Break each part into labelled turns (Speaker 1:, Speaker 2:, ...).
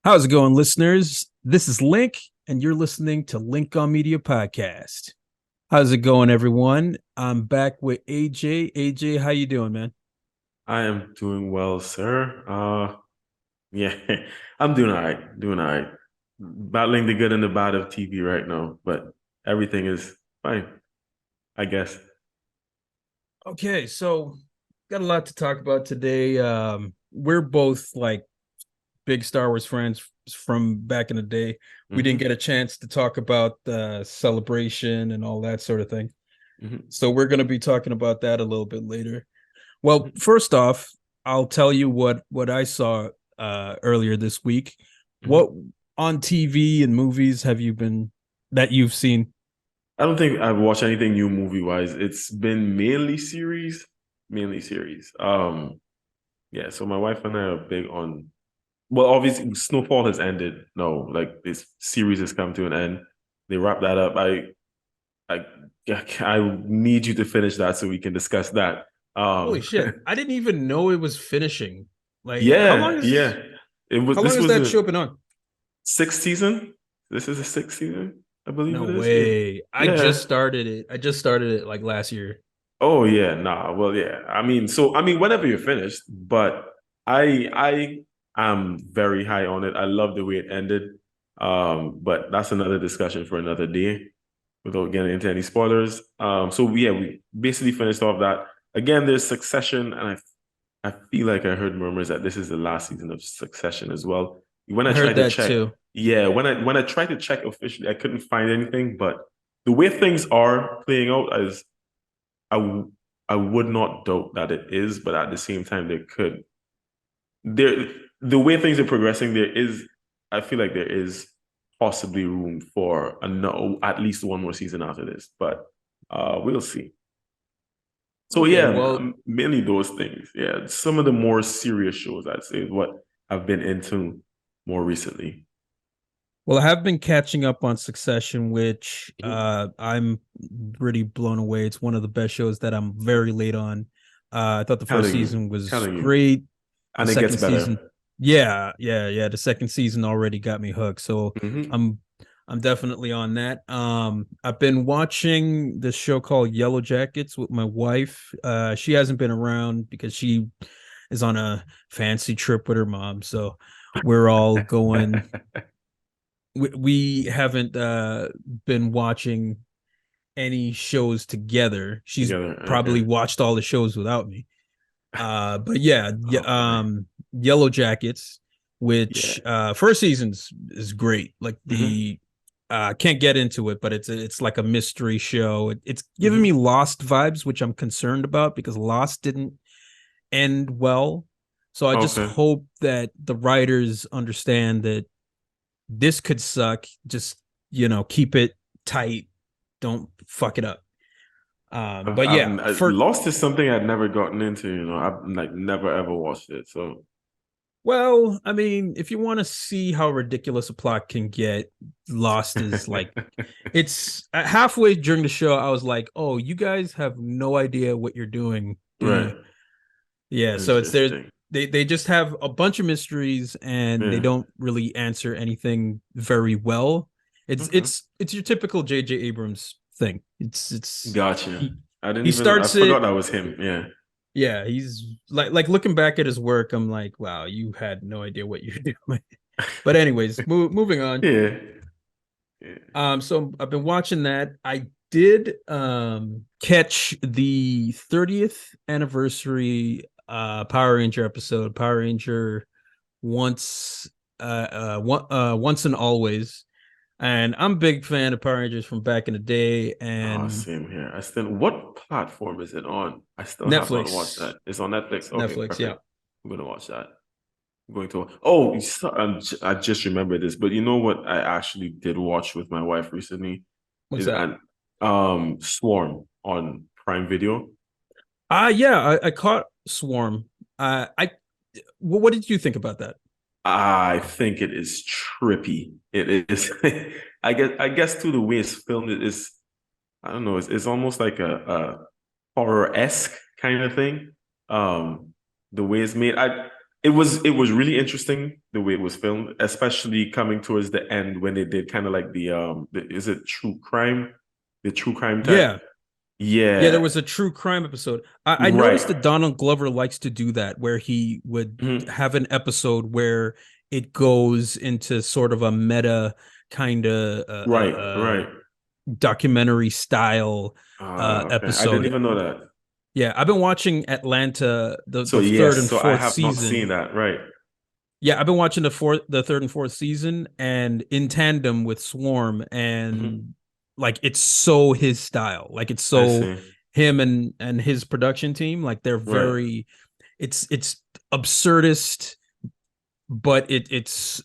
Speaker 1: How's it going, listeners? This is Link, and you're listening to Lynk-On Media Podcast. How's it going, everyone? I'm back with AJ. AJ, how you doing, man?
Speaker 2: I am doing well, sir. Yeah, I'm doing all right. Doing all right. Battling the good and the bad of TV right now, but everything is fine, I guess.
Speaker 1: Okay, so got a lot to talk about today. We're both like big Star Wars fans from back in the day. We didn't
Speaker 2: Hmm.
Speaker 1: get a chance to talk about the celebration and all that sort of thing.
Speaker 2: Hmm.
Speaker 1: So we're going to be talking about that a little bit later. Well, first off, I'll tell you what I saw earlier this week.
Speaker 2: Hmm.
Speaker 1: What on TV and movies have you been that you've seen?
Speaker 2: I don't think I've watched anything new movie wise. It's been mainly series. Yeah. So my wife and I are big on. Well, obviously, Snowfall has ended. No, like this series has come to an end. They wrapped that up. I I need you to finish that so we can discuss that.
Speaker 1: Holy
Speaker 2: Um,
Speaker 1: shit. I didn't even know it was finishing. Like
Speaker 2: yeah, yeah. It was
Speaker 1: how long
Speaker 2: this
Speaker 1: has
Speaker 2: was
Speaker 1: that
Speaker 2: the
Speaker 1: show been on?
Speaker 2: sixth season. This is the sixth season, I believe
Speaker 1: No
Speaker 2: it is. Yeah.
Speaker 1: way. I
Speaker 2: Yeah.
Speaker 1: just started it. I just started it like last year.
Speaker 2: Oh yeah, nah. Well, yeah. I mean, whenever you're finished, but I am very high on it. I love the way it ended. But that's another discussion for another day without getting into any spoilers. So yeah, we basically finished off that. Again, there's Succession, and I feel like I heard murmurs that this is the last season of Succession as well. When I
Speaker 1: I heard
Speaker 2: tried to
Speaker 1: that
Speaker 2: check,
Speaker 1: too.
Speaker 2: yeah, when I tried to check officially, I couldn't find anything. But the way things are playing out, as I w- I would not doubt that it is, but at the same time, there the way things are progressing, I feel like there is possibly room for at least one more season after this, but we'll see. So
Speaker 1: Okay,
Speaker 2: yeah,
Speaker 1: well,
Speaker 2: mainly those things. Yeah, some of the more serious shows I'd say is what I've been into more recently.
Speaker 1: I have been catching up on Succession, which
Speaker 2: Mhm.
Speaker 1: I'm pretty blown away. It's one of the best shows that I'm very late on. I thought the first
Speaker 2: Telling you,
Speaker 1: season was
Speaker 2: telling you,
Speaker 1: great. The
Speaker 2: and it gets
Speaker 1: second season,
Speaker 2: better.
Speaker 1: yeah. The second season already got me hooked. So
Speaker 2: Hmm.
Speaker 1: I'm I'm definitely on that. I've been watching this show called Yellow Jackets with my wife. She hasn't been around because she is on a fancy trip with her mom. So we're all going we haven't been watching any shows together. She's
Speaker 2: Together,
Speaker 1: probably
Speaker 2: okay.
Speaker 1: watched all the shows without me. But yeah,
Speaker 2: Oh boy,
Speaker 1: Yellow Jackets,
Speaker 2: yeah.
Speaker 1: which first season's is great. Like
Speaker 2: Hmm.
Speaker 1: the can't get into it, but it's like a mystery show. It's giving me
Speaker 2: Hmm.
Speaker 1: Lost vibes, which I'm concerned about because Lost didn't end well. So I just
Speaker 2: Okay.
Speaker 1: hope that the writers understand that this could suck. Just keep it tight. Don't fuck it up. But yeah, for
Speaker 2: Lost is something I'd never gotten into. I've like never ever watched it. So
Speaker 1: well, I mean, if you want to see how ridiculous a plot can get, Lost is like it's halfway during the show. I was like, oh, you guys have no idea what you're doing, do
Speaker 2: right,
Speaker 1: you? Yeah, so it's there.
Speaker 2: interesting.
Speaker 1: They just have a bunch of mysteries and they
Speaker 2: Yeah.
Speaker 1: don't really answer anything very well. It's
Speaker 2: Okay.
Speaker 1: it's it's your typical J.J. Abrams thing. It's
Speaker 2: Gotcha.
Speaker 1: he
Speaker 2: I didn't
Speaker 1: he
Speaker 2: even. I
Speaker 1: starts
Speaker 2: forgot
Speaker 1: it.
Speaker 2: that was him. Yeah.
Speaker 1: Yeah, he's like looking back at his work. I'm like, wow, you had no idea what you're doing. But anyways, moving on.
Speaker 2: Yeah. Yeah.
Speaker 1: So I've been watching that. I did catch the 30th anniversary Power Ranger episode, Power Ranger once once and always. And I'm a big fan of Power Rangers from back in the day
Speaker 2: Oh,
Speaker 1: and
Speaker 2: same here. I still. What platform is it on? I still have not watched
Speaker 1: Netflix.
Speaker 2: that. It's on Netflix. Okay,
Speaker 1: Netflix, yeah.
Speaker 2: perfect. I'm gonna watch that. I'm going to. Oh, I just remembered this. But you know what? I actually did watch with my wife recently
Speaker 1: What's
Speaker 2: is
Speaker 1: that?
Speaker 2: an Swarm on Prime Video.
Speaker 1: Yeah, I caught Swarm. I what did you think about that?
Speaker 2: I think it is trippy. It is. I guess through the way it's filmed, it is. I don't know. It's almost like a horror esque kind of thing. Um, the way it's made. it was really interesting the way it was filmed, especially coming towards the end when they did kind of like is it true crime? The true crime type.
Speaker 1: Yeah. Yeah, there
Speaker 2: Yeah.
Speaker 1: was a true crime episode. I
Speaker 2: Right.
Speaker 1: noticed that Donald Glover likes to do that, where he would
Speaker 2: Mhm.
Speaker 1: have an episode where it goes into sort of a meta kind of
Speaker 2: Right. Right.
Speaker 1: documentary style
Speaker 2: Okay. I didn't
Speaker 1: episode.
Speaker 2: even know that.
Speaker 1: Yeah, I've been watching Atlanta,
Speaker 2: So
Speaker 1: the third
Speaker 2: yes,
Speaker 1: and
Speaker 2: so I
Speaker 1: fourth
Speaker 2: have not
Speaker 1: season.
Speaker 2: seen that. Right.
Speaker 1: Yeah, I've been watching the third and fourth season, and in tandem with Swarm,
Speaker 2: Mhm.
Speaker 1: and like it's so his style, like it's
Speaker 2: I
Speaker 1: so
Speaker 2: see.
Speaker 1: him and his production team, like they're
Speaker 2: Right.
Speaker 1: very, it's absurdist, but it's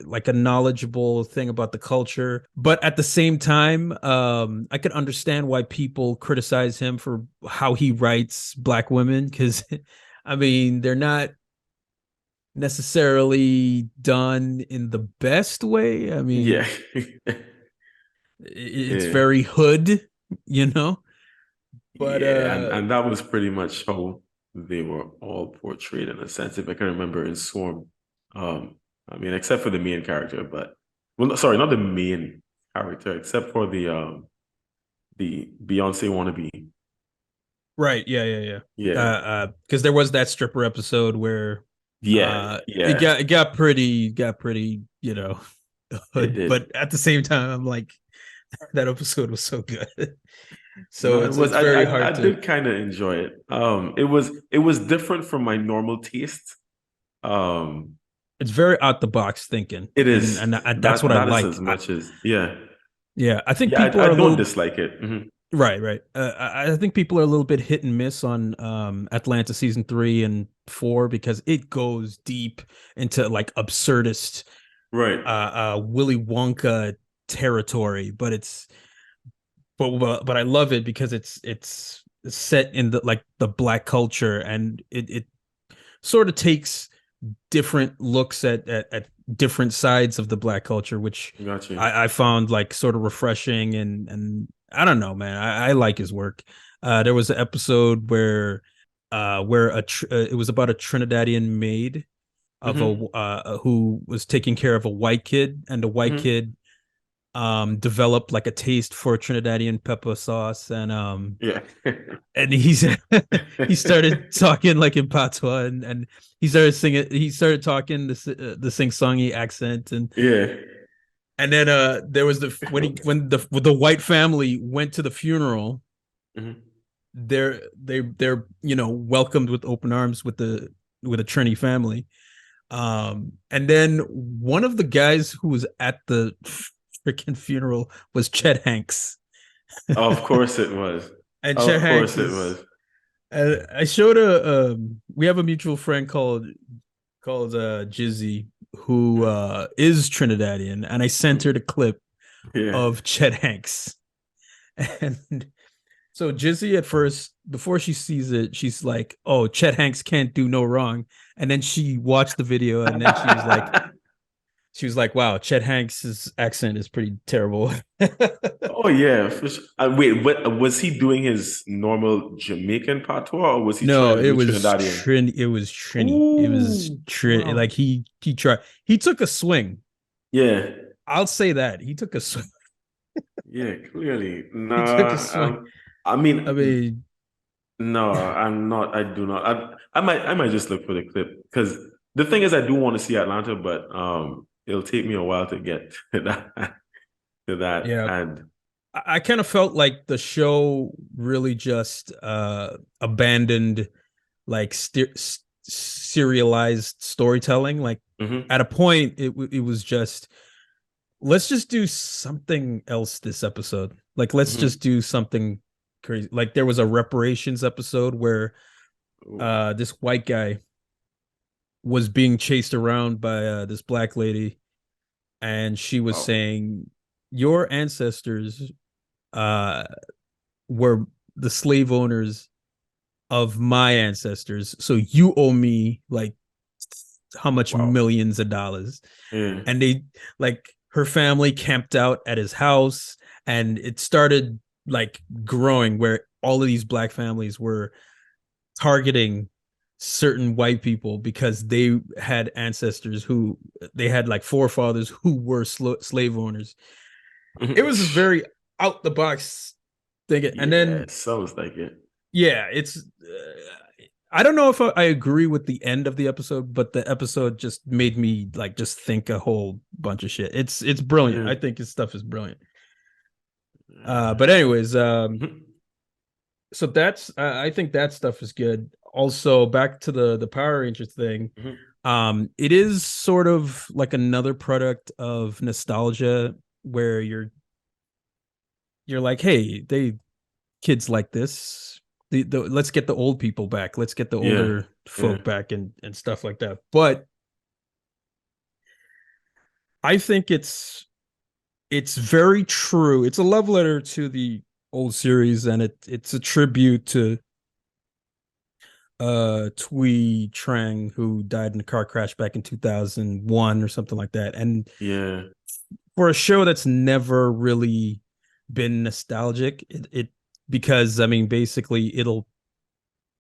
Speaker 1: like a knowledgeable thing about the culture. But at the same time, I could understand why people criticize him for how he writes black women, because I mean they're not necessarily done in the best way. I
Speaker 2: Yeah.
Speaker 1: mean, it's
Speaker 2: Yeah.
Speaker 1: very hood, you know. But
Speaker 2: Yeah, and that was pretty much how they were all portrayed in a sense. If I can remember in Swarm, I mean, except for the main character, but well, sorry, not the main character, except for the Beyonce wannabe.
Speaker 1: right, yeah, yeah, yeah.
Speaker 2: Yeah,
Speaker 1: Because there was that stripper episode where
Speaker 2: yeah,
Speaker 1: it
Speaker 2: yeah.
Speaker 1: got pretty,
Speaker 2: It
Speaker 1: hood.
Speaker 2: did.
Speaker 1: But at the same time, I'm like, that episode was so good. So
Speaker 2: No, it
Speaker 1: it's
Speaker 2: was.
Speaker 1: it's
Speaker 2: I
Speaker 1: very
Speaker 2: I, I
Speaker 1: hard to.
Speaker 2: did kind of enjoy it. It was different from my normal taste. Um,
Speaker 1: It's very out the box thinking,
Speaker 2: it
Speaker 1: and
Speaker 2: is
Speaker 1: and that's what
Speaker 2: that
Speaker 1: I
Speaker 2: that is
Speaker 1: like.
Speaker 2: as much as yeah.
Speaker 1: Yeah, I think
Speaker 2: Yeah,
Speaker 1: people
Speaker 2: I
Speaker 1: are a
Speaker 2: don't
Speaker 1: little.
Speaker 2: dislike it.
Speaker 1: Right, right. I think people are a little bit hit and miss on Atlanta season 3 and 4, because it goes deep into like absurdist
Speaker 2: Right.
Speaker 1: Willy Wonka territory, but I love it because it's set in the like the black culture, and it sort of takes different looks at different sides of the black culture, which
Speaker 2: Got you.
Speaker 1: I found like sort of refreshing, and I don't know, man. I like his work. There was an episode where it was about a Trinidadian maid of a
Speaker 2: Hmm.
Speaker 1: who was taking care of a white kid, and the white
Speaker 2: Hmm.
Speaker 1: kid developed like a taste for Trinidadian pepper sauce,
Speaker 2: Yeah.
Speaker 1: and he started talking like in patois, and he started talking the sing-songy accent,
Speaker 2: Yeah.
Speaker 1: and then there was the when the white family went to the funeral,
Speaker 2: Hmm.
Speaker 1: they're welcomed with open arms with a Trini family, and then one of the guys who was at the freaking funeral was Chet Hanks.
Speaker 2: Of course it was.
Speaker 1: And Chet
Speaker 2: Of
Speaker 1: Hanks
Speaker 2: course it
Speaker 1: is.
Speaker 2: was.
Speaker 1: I showed we have a mutual friend called Jizzy, who is Trinidadian, and I sent her the clip
Speaker 2: Yeah.
Speaker 1: of Chet Hanks. And so Jizzy at first, before she sees it, she's like, "Oh, Chet Hanks can't do no wrong." And then she watched the video, and then she was like, "Wow, Chet Hanks's accent is pretty terrible."
Speaker 2: Oh yeah. Wait, what was he doing his normal Jamaican patois or was he trying
Speaker 1: No,
Speaker 2: to do Trinidadian?
Speaker 1: It was Trini. It was
Speaker 2: Ooh,
Speaker 1: Like
Speaker 2: wow.
Speaker 1: he tried. He took a swing.
Speaker 2: Yeah.
Speaker 1: I'll say that. He took a swing.
Speaker 2: Yeah, clearly.
Speaker 1: He took a
Speaker 2: Nah,
Speaker 1: swing.
Speaker 2: I
Speaker 1: I
Speaker 2: mean,
Speaker 1: mean,
Speaker 2: no, I'm not. I do not. I might just look for the clip because the thing is, I do want to see Atlanta, but it'll take me a while to get to that. To that,
Speaker 1: yeah,
Speaker 2: and
Speaker 1: I kind of felt like the show really just abandoned like serialized storytelling. Like
Speaker 2: mhm,
Speaker 1: at a point, it was just, let's just do something else this episode. Like let's just
Speaker 2: mhm.
Speaker 1: do something crazy. Like there was a reparations episode where
Speaker 2: Ooh,
Speaker 1: this white guy was being chased around by this black lady, and she was
Speaker 2: wow,
Speaker 1: saying, "Your ancestors uh, were the slave owners of my ancestors, so you owe me like how much
Speaker 2: wow,
Speaker 1: millions of dollars."
Speaker 2: yeah,
Speaker 1: And they like her family camped out at his house, and it started like growing where all of these black families were targeting certain white people because they had ancestors who they had like forefathers who were slave owners. It was a very out the box thing, and
Speaker 2: Yeah,
Speaker 1: then
Speaker 2: it sounds like it.
Speaker 1: yeah, it's. I don't know if I agree with the end of the episode, but the episode just made me like just think a whole bunch of shit. It's brilliant.
Speaker 2: Yeah.
Speaker 1: I think his stuff is brilliant. But anyways, so that's I think that stuff is good. Also, back to the Power Rangers thing. It is sort of like another product of nostalgia where you're like, hey, they kids like this. The let's get the old people back. Let's get the
Speaker 2: Yeah,
Speaker 1: older
Speaker 2: yeah.
Speaker 1: folk back and stuff like that. But I think it's very true. It's a love letter to the old series, and it's a tribute to Tui Trang, who died in a car crash back in 2001 or something like that. And
Speaker 2: Yeah.
Speaker 1: for a show that's never really been nostalgic, it because I mean basically it'll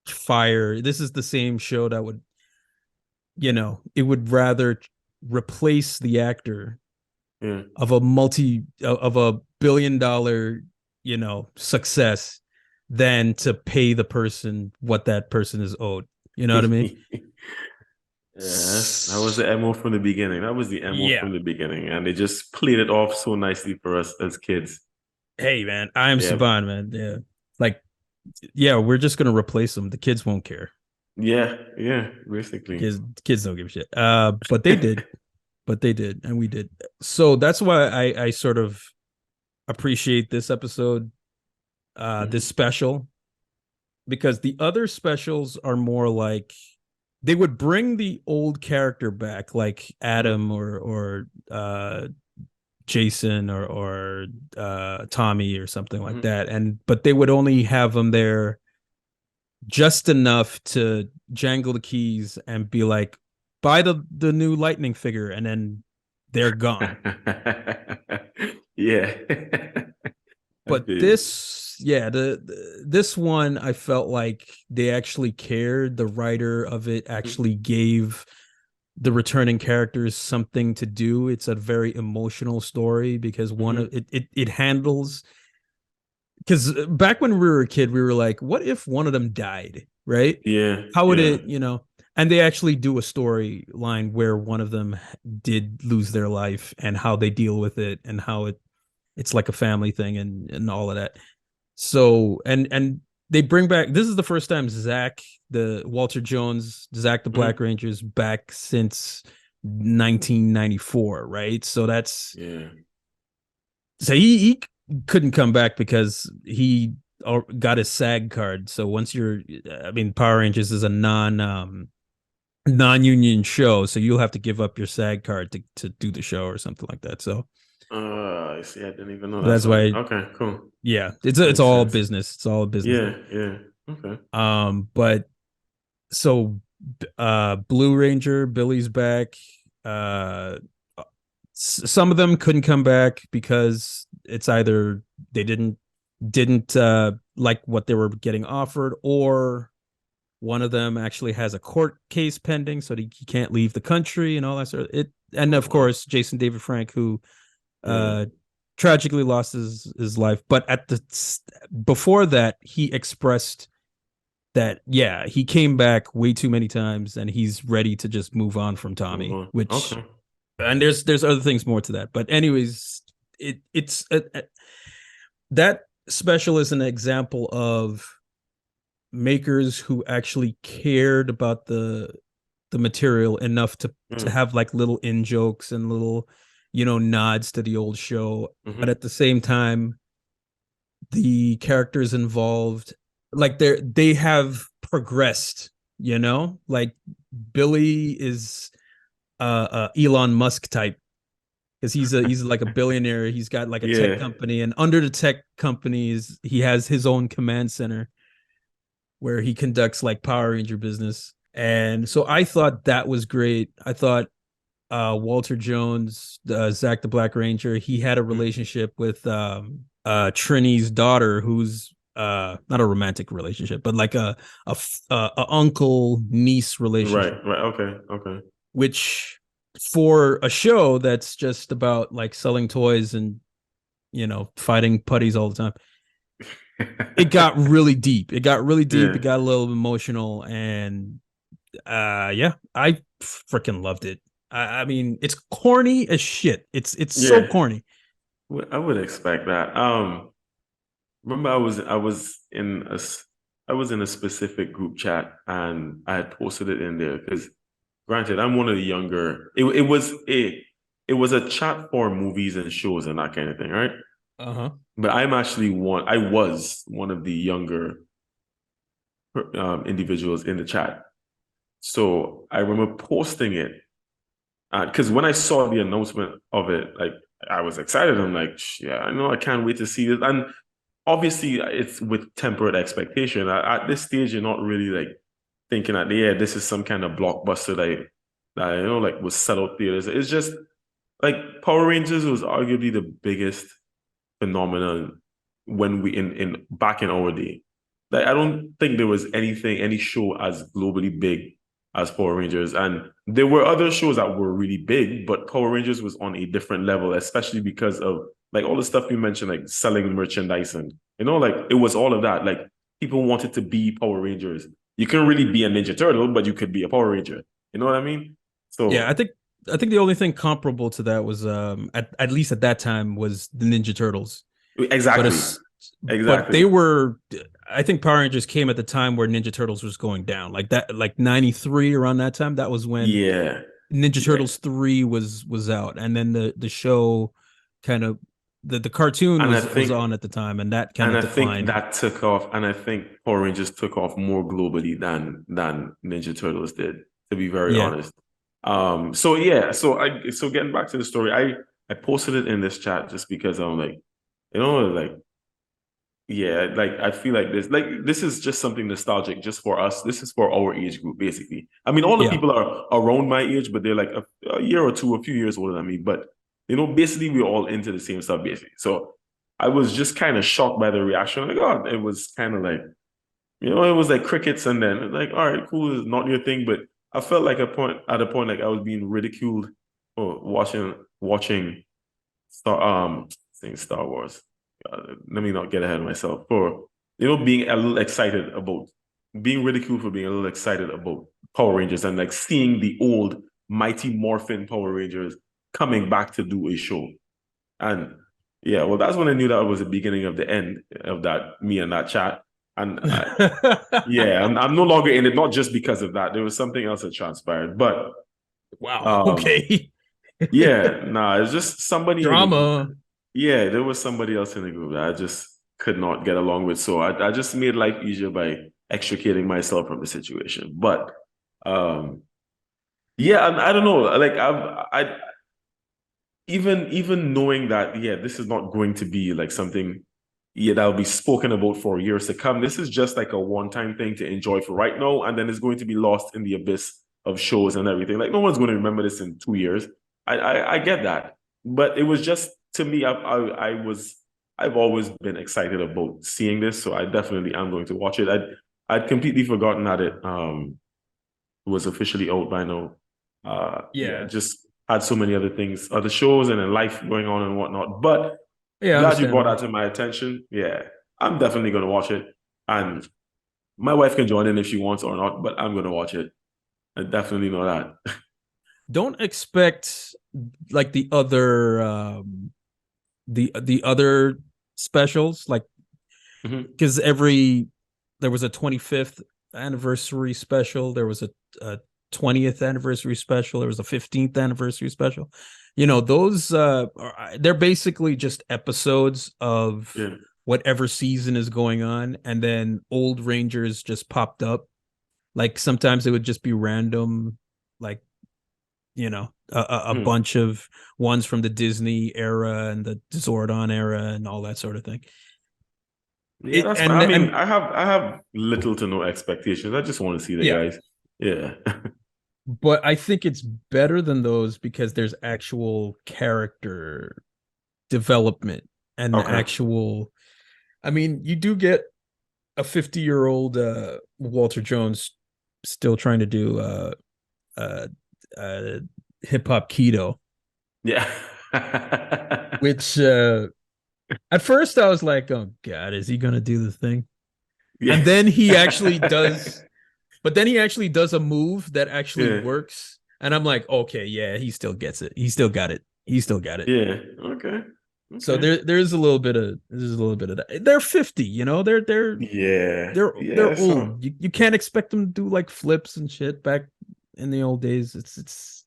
Speaker 1: fire. This is the same show that would, it would rather replace the actor
Speaker 2: Yeah.
Speaker 1: of a $1 billion, success than to pay the person what that person is owed. You know what I mean?
Speaker 2: Yes, that was the MO from the beginning. That was the MO
Speaker 1: Yeah.
Speaker 2: from the beginning. And they just played it off so nicely for us as kids.
Speaker 1: Hey man, I'm
Speaker 2: Yeah.
Speaker 1: Saban, man. Yeah. Like, yeah, we're just gonna replace them. The kids won't care.
Speaker 2: Yeah. Yeah. Basically.
Speaker 1: Kids don't give a shit. But they did. But they did, and we did. So that's why I sort of appreciate this episode, this special, because the other specials are more like they would bring the old character back, like Adam or Jason or Tommy or something like that, but they would only have them there just enough to jangle the keys and be like, buy the new lightning figure, and then they're gone.
Speaker 2: Yeah. I
Speaker 1: But
Speaker 2: feel you.
Speaker 1: this, yeah, this one I felt like they actually cared. The writer of it actually gave the returning characters something to do. It's a very emotional story because one of it handles, because back when we were a kid, we were like, what if one of them died, right?
Speaker 2: Yeah.
Speaker 1: How would
Speaker 2: Yeah.
Speaker 1: it, and they actually do a storyline where one of them did lose their life and how they deal with it and how it's like a family thing and all of that. So and they bring back, this is the first time Zach, the Walter Jones, Zach the Black Ranger's back since 1994, right? So that's
Speaker 2: Yeah.
Speaker 1: so he couldn't come back because he got his SAG card. So once I mean, Power Rangers is a non-union show, so you'll have to give up your SAG card to do the show or something like that. So
Speaker 2: I see. I didn't even know that.
Speaker 1: that's
Speaker 2: So,
Speaker 1: why,
Speaker 2: okay, cool.
Speaker 1: yeah, it's
Speaker 2: Makes
Speaker 1: all
Speaker 2: sense.
Speaker 1: business. It's all a business
Speaker 2: Yeah,
Speaker 1: thing.
Speaker 2: yeah. Okay.
Speaker 1: But so Blue Ranger, Billy's back. Uh some of them couldn't come back because it's either they didn't like what they were getting offered, or one of them actually has a court case pending, so he can't leave the country and all that sort of it. And of course, Jason David Frank, who
Speaker 2: Yeah.
Speaker 1: tragically lost his life. But before that, he expressed that yeah, he came back way too many times and he's ready to just move on from
Speaker 2: Move
Speaker 1: Tommy.
Speaker 2: on.
Speaker 1: Which,
Speaker 2: Okay.
Speaker 1: and there's other things more to that. But anyways, it's that special is an example of makers who actually cared about the material enough to have like little in jokes and little nods to the old show, but at the same time the characters involved, like they have progressed, like Billy is Elon Musk type, because he's like a billionaire. He's got like a tech
Speaker 2: Yeah.
Speaker 1: company, and under the tech companies he has his own command center where he conducts like Power Ranger business. And so I thought that was great. I thought Walter Jones, Zach the Black Ranger, he had a relationship with Trini's daughter, who's not a romantic relationship, but like a uncle niece
Speaker 2: Right,
Speaker 1: relationship,
Speaker 2: right. Okay, okay.
Speaker 1: which for a show that's just about like selling toys and fighting putties all the time, it got really deep. It got really deep. It
Speaker 2: Yeah,
Speaker 1: got a little emotional, and yeah, I freaking loved it. I mean, it's corny as shit. It's so
Speaker 2: yeah.
Speaker 1: corny.
Speaker 2: I would expect that. Remember, I was in a specific group chat and I had posted it in there because, granted, I'm one of the younger. It was a chat for movies and shows and that kind of thing, right?
Speaker 1: Uh-huh.
Speaker 2: But I'm actually one. I was one of the younger individuals in the chat. So I remember posting it because when I saw the announcement of it, like I was excited. I'm like, yeah, I know, I can't wait to see this. And obviously, it's with tempered expectation. At this stage, you're not really like thinking that, yeah, this is some kind of blockbuster that like was sell out theaters. It's just like Power Rangers was arguably the biggest phenomenon when we in back in our day. Like I don't think there was any show as globally big as Power Rangers. And there were other shows that were really big, but Power Rangers was on a different level, especially because of like all the stuff you mentioned, like selling merchandise and like it was all of that. Like people wanted to be Power Rangers. You couldn't really be a Ninja Turtle, but you could be a Power Ranger. You know what I mean?
Speaker 1: Yeah, I
Speaker 2: So
Speaker 1: think I think the only thing comparable to that was at least at that time was the Ninja Turtles. But
Speaker 2: exactly.
Speaker 1: it's but
Speaker 2: Exactly.
Speaker 1: they were, I think Power Rangers came at the time where Ninja Turtles was going down. Like that, like 93 around that time. That was when
Speaker 2: Yeah.
Speaker 1: Ninja
Speaker 2: Yeah.
Speaker 1: Turtles 3 was out. And then the show kind of the cartoon
Speaker 2: And I
Speaker 1: was
Speaker 2: think
Speaker 1: on at the time, and that kind
Speaker 2: and
Speaker 1: of
Speaker 2: I think
Speaker 1: declined.
Speaker 2: that took off, and I think Power Rangers took off more globally than Ninja Turtles did, to be very
Speaker 1: Yeah.
Speaker 2: honest. So yeah, so getting back to the story, I posted it in this chat just because I'm like, like yeah, like I feel like this is just something nostalgic just for us. This is for our age group, basically. I mean, all the
Speaker 1: Yeah.
Speaker 2: people are around my age, but they're like a year or two, a few years older than me. But basically we're all into the same stuff, basically. So I was just kind of shocked by the reaction. Like, oh, it was kind of like, it was like crickets, and then like, all right, cool, it's not your thing. But I felt like at a point like I was being ridiculed for watching saying Star Wars. Let me not get ahead of myself. For being a little excited about being ridiculed for being a little excited about Power Rangers and like seeing the old mighty Morphin Power Rangers coming back to do a show. And yeah, well, that's when I knew that was the beginning of the end of that me and that chat. And yeah, I'm no longer in it, not just because of that. There was something else that transpired, but
Speaker 1: Wow.
Speaker 2: um,
Speaker 1: Okay.
Speaker 2: yeah, nah, it's just somebody in the group.
Speaker 1: Drama.
Speaker 2: Yeah, there was somebody else in the group that I just could not get along with. So I just made life easier by extricating myself from the situation. But um, yeah, and I don't know. Like I even knowing that, yeah, this is not going to be like something, yeah, that'll be spoken about for years to come. This is just like a one-time thing to enjoy for right now, and then it's going to be lost in the abyss of shows and everything. Like no one's going to remember this in 2 years. I get that, but it was just to me, I've always been excited about seeing this, so I definitely am going to watch it. I'd completely forgotten that it was officially out by now. Yeah,
Speaker 1: Yeah.
Speaker 2: just had so many other things, other shows, and then life going on and whatnot. But
Speaker 1: Yeah,
Speaker 2: glad you brought that
Speaker 1: understandable.
Speaker 2: to my attention. Yeah, I'm definitely going to watch it, and my wife can join in if she wants or not. But I'm going to watch it. I definitely know that.
Speaker 1: Don't expect like the other specials, like
Speaker 2: Mhm.
Speaker 1: because there was a 25th anniversary special, there was a 20th anniversary special, there was a 15th anniversary special. Those they're basically just episodes of
Speaker 2: Yeah.
Speaker 1: whatever season is going on, and then old Rangers just popped up. Like sometimes it would just be random, like a
Speaker 2: Hmm.
Speaker 1: bunch of ones from the Disney era and the Zordon era and all that sort of thing.
Speaker 2: Yeah,
Speaker 1: It
Speaker 2: that's fine. I mean,
Speaker 1: and
Speaker 2: I have little to no expectations. I just want to see the
Speaker 1: Yeah,
Speaker 2: guys. Yeah.
Speaker 1: but I think it's better than those because there's actual character development and
Speaker 2: Okay.
Speaker 1: actual. I mean, you do get. a 50-year-old Walter Jones still trying to do uh, uh, hip hop keto,
Speaker 2: Yeah.
Speaker 1: which at first I was like, oh God, is he gonna do the thing?
Speaker 2: Yeah.
Speaker 1: And then he actually does, but then he actually does a move that actually
Speaker 2: Yeah.
Speaker 1: works. And I'm like, okay, yeah, he still gets it. He still got it. He still got it.
Speaker 2: Yeah. Okay.
Speaker 1: So
Speaker 2: Okay.
Speaker 1: there's a little bit of that. They're 50,
Speaker 2: Yeah.
Speaker 1: they're
Speaker 2: Yeah. So
Speaker 1: old. You can't expect them to do like flips and shit back in the old days. It's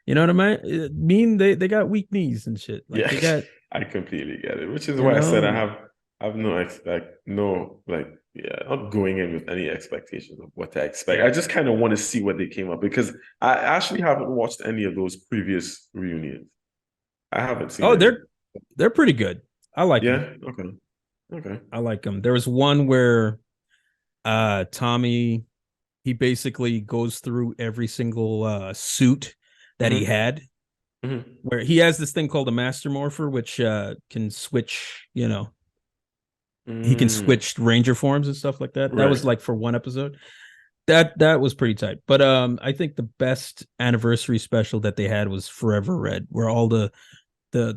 Speaker 1: you know what I mean? They got weak knees and shit. Like
Speaker 2: yeah,
Speaker 1: they got,
Speaker 2: I completely get it. Which is
Speaker 1: you
Speaker 2: why I said
Speaker 1: know,
Speaker 2: I have no like yeah, not going in with any expectations of what to expect. I
Speaker 1: yeah.
Speaker 2: just kind of want to see what they came up because I actually haven't watched any of those previous reunions. I haven't seen
Speaker 1: Oh,
Speaker 2: any.
Speaker 1: they're pretty good. I like them.
Speaker 2: Yeah. Okay. Okay.
Speaker 1: I like them. There was one where Tommy, he basically goes through every single suit that he
Speaker 2: Mm-hmm.
Speaker 1: had,
Speaker 2: Mm-hmm.
Speaker 1: where he has this thing called a master morpher, which can switch, he can
Speaker 2: Mm.
Speaker 1: switch ranger forms and stuff like that. That was
Speaker 2: Right.
Speaker 1: like for one episode. That was pretty tight. But I think the best anniversary special that they had was Forever Red, where all the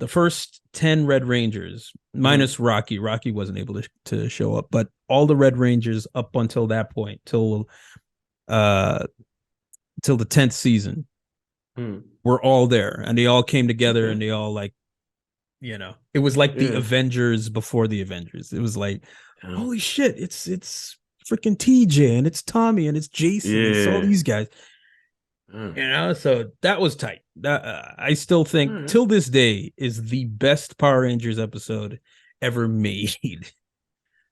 Speaker 1: first 10 Red Rangers,
Speaker 2: Mm-hmm.
Speaker 1: minus Rocky. Rocky wasn't able to show up, but all the Red Rangers up until that point, uh till the 10th season,
Speaker 2: Mm.
Speaker 1: were all there, and they all came together,
Speaker 2: Okay.
Speaker 1: and they all like, it was like the
Speaker 2: Yeah.
Speaker 1: Avengers before the Avengers. It was like,
Speaker 2: Yeah.
Speaker 1: holy shit, it's freaking TJ, and it's Tommy, and it's Jason, it's all
Speaker 2: Yeah.
Speaker 1: these guys.
Speaker 2: Mm.
Speaker 1: So that was tight. That I still
Speaker 2: All
Speaker 1: think
Speaker 2: right.
Speaker 1: till this day is the best Power Rangers episode ever made.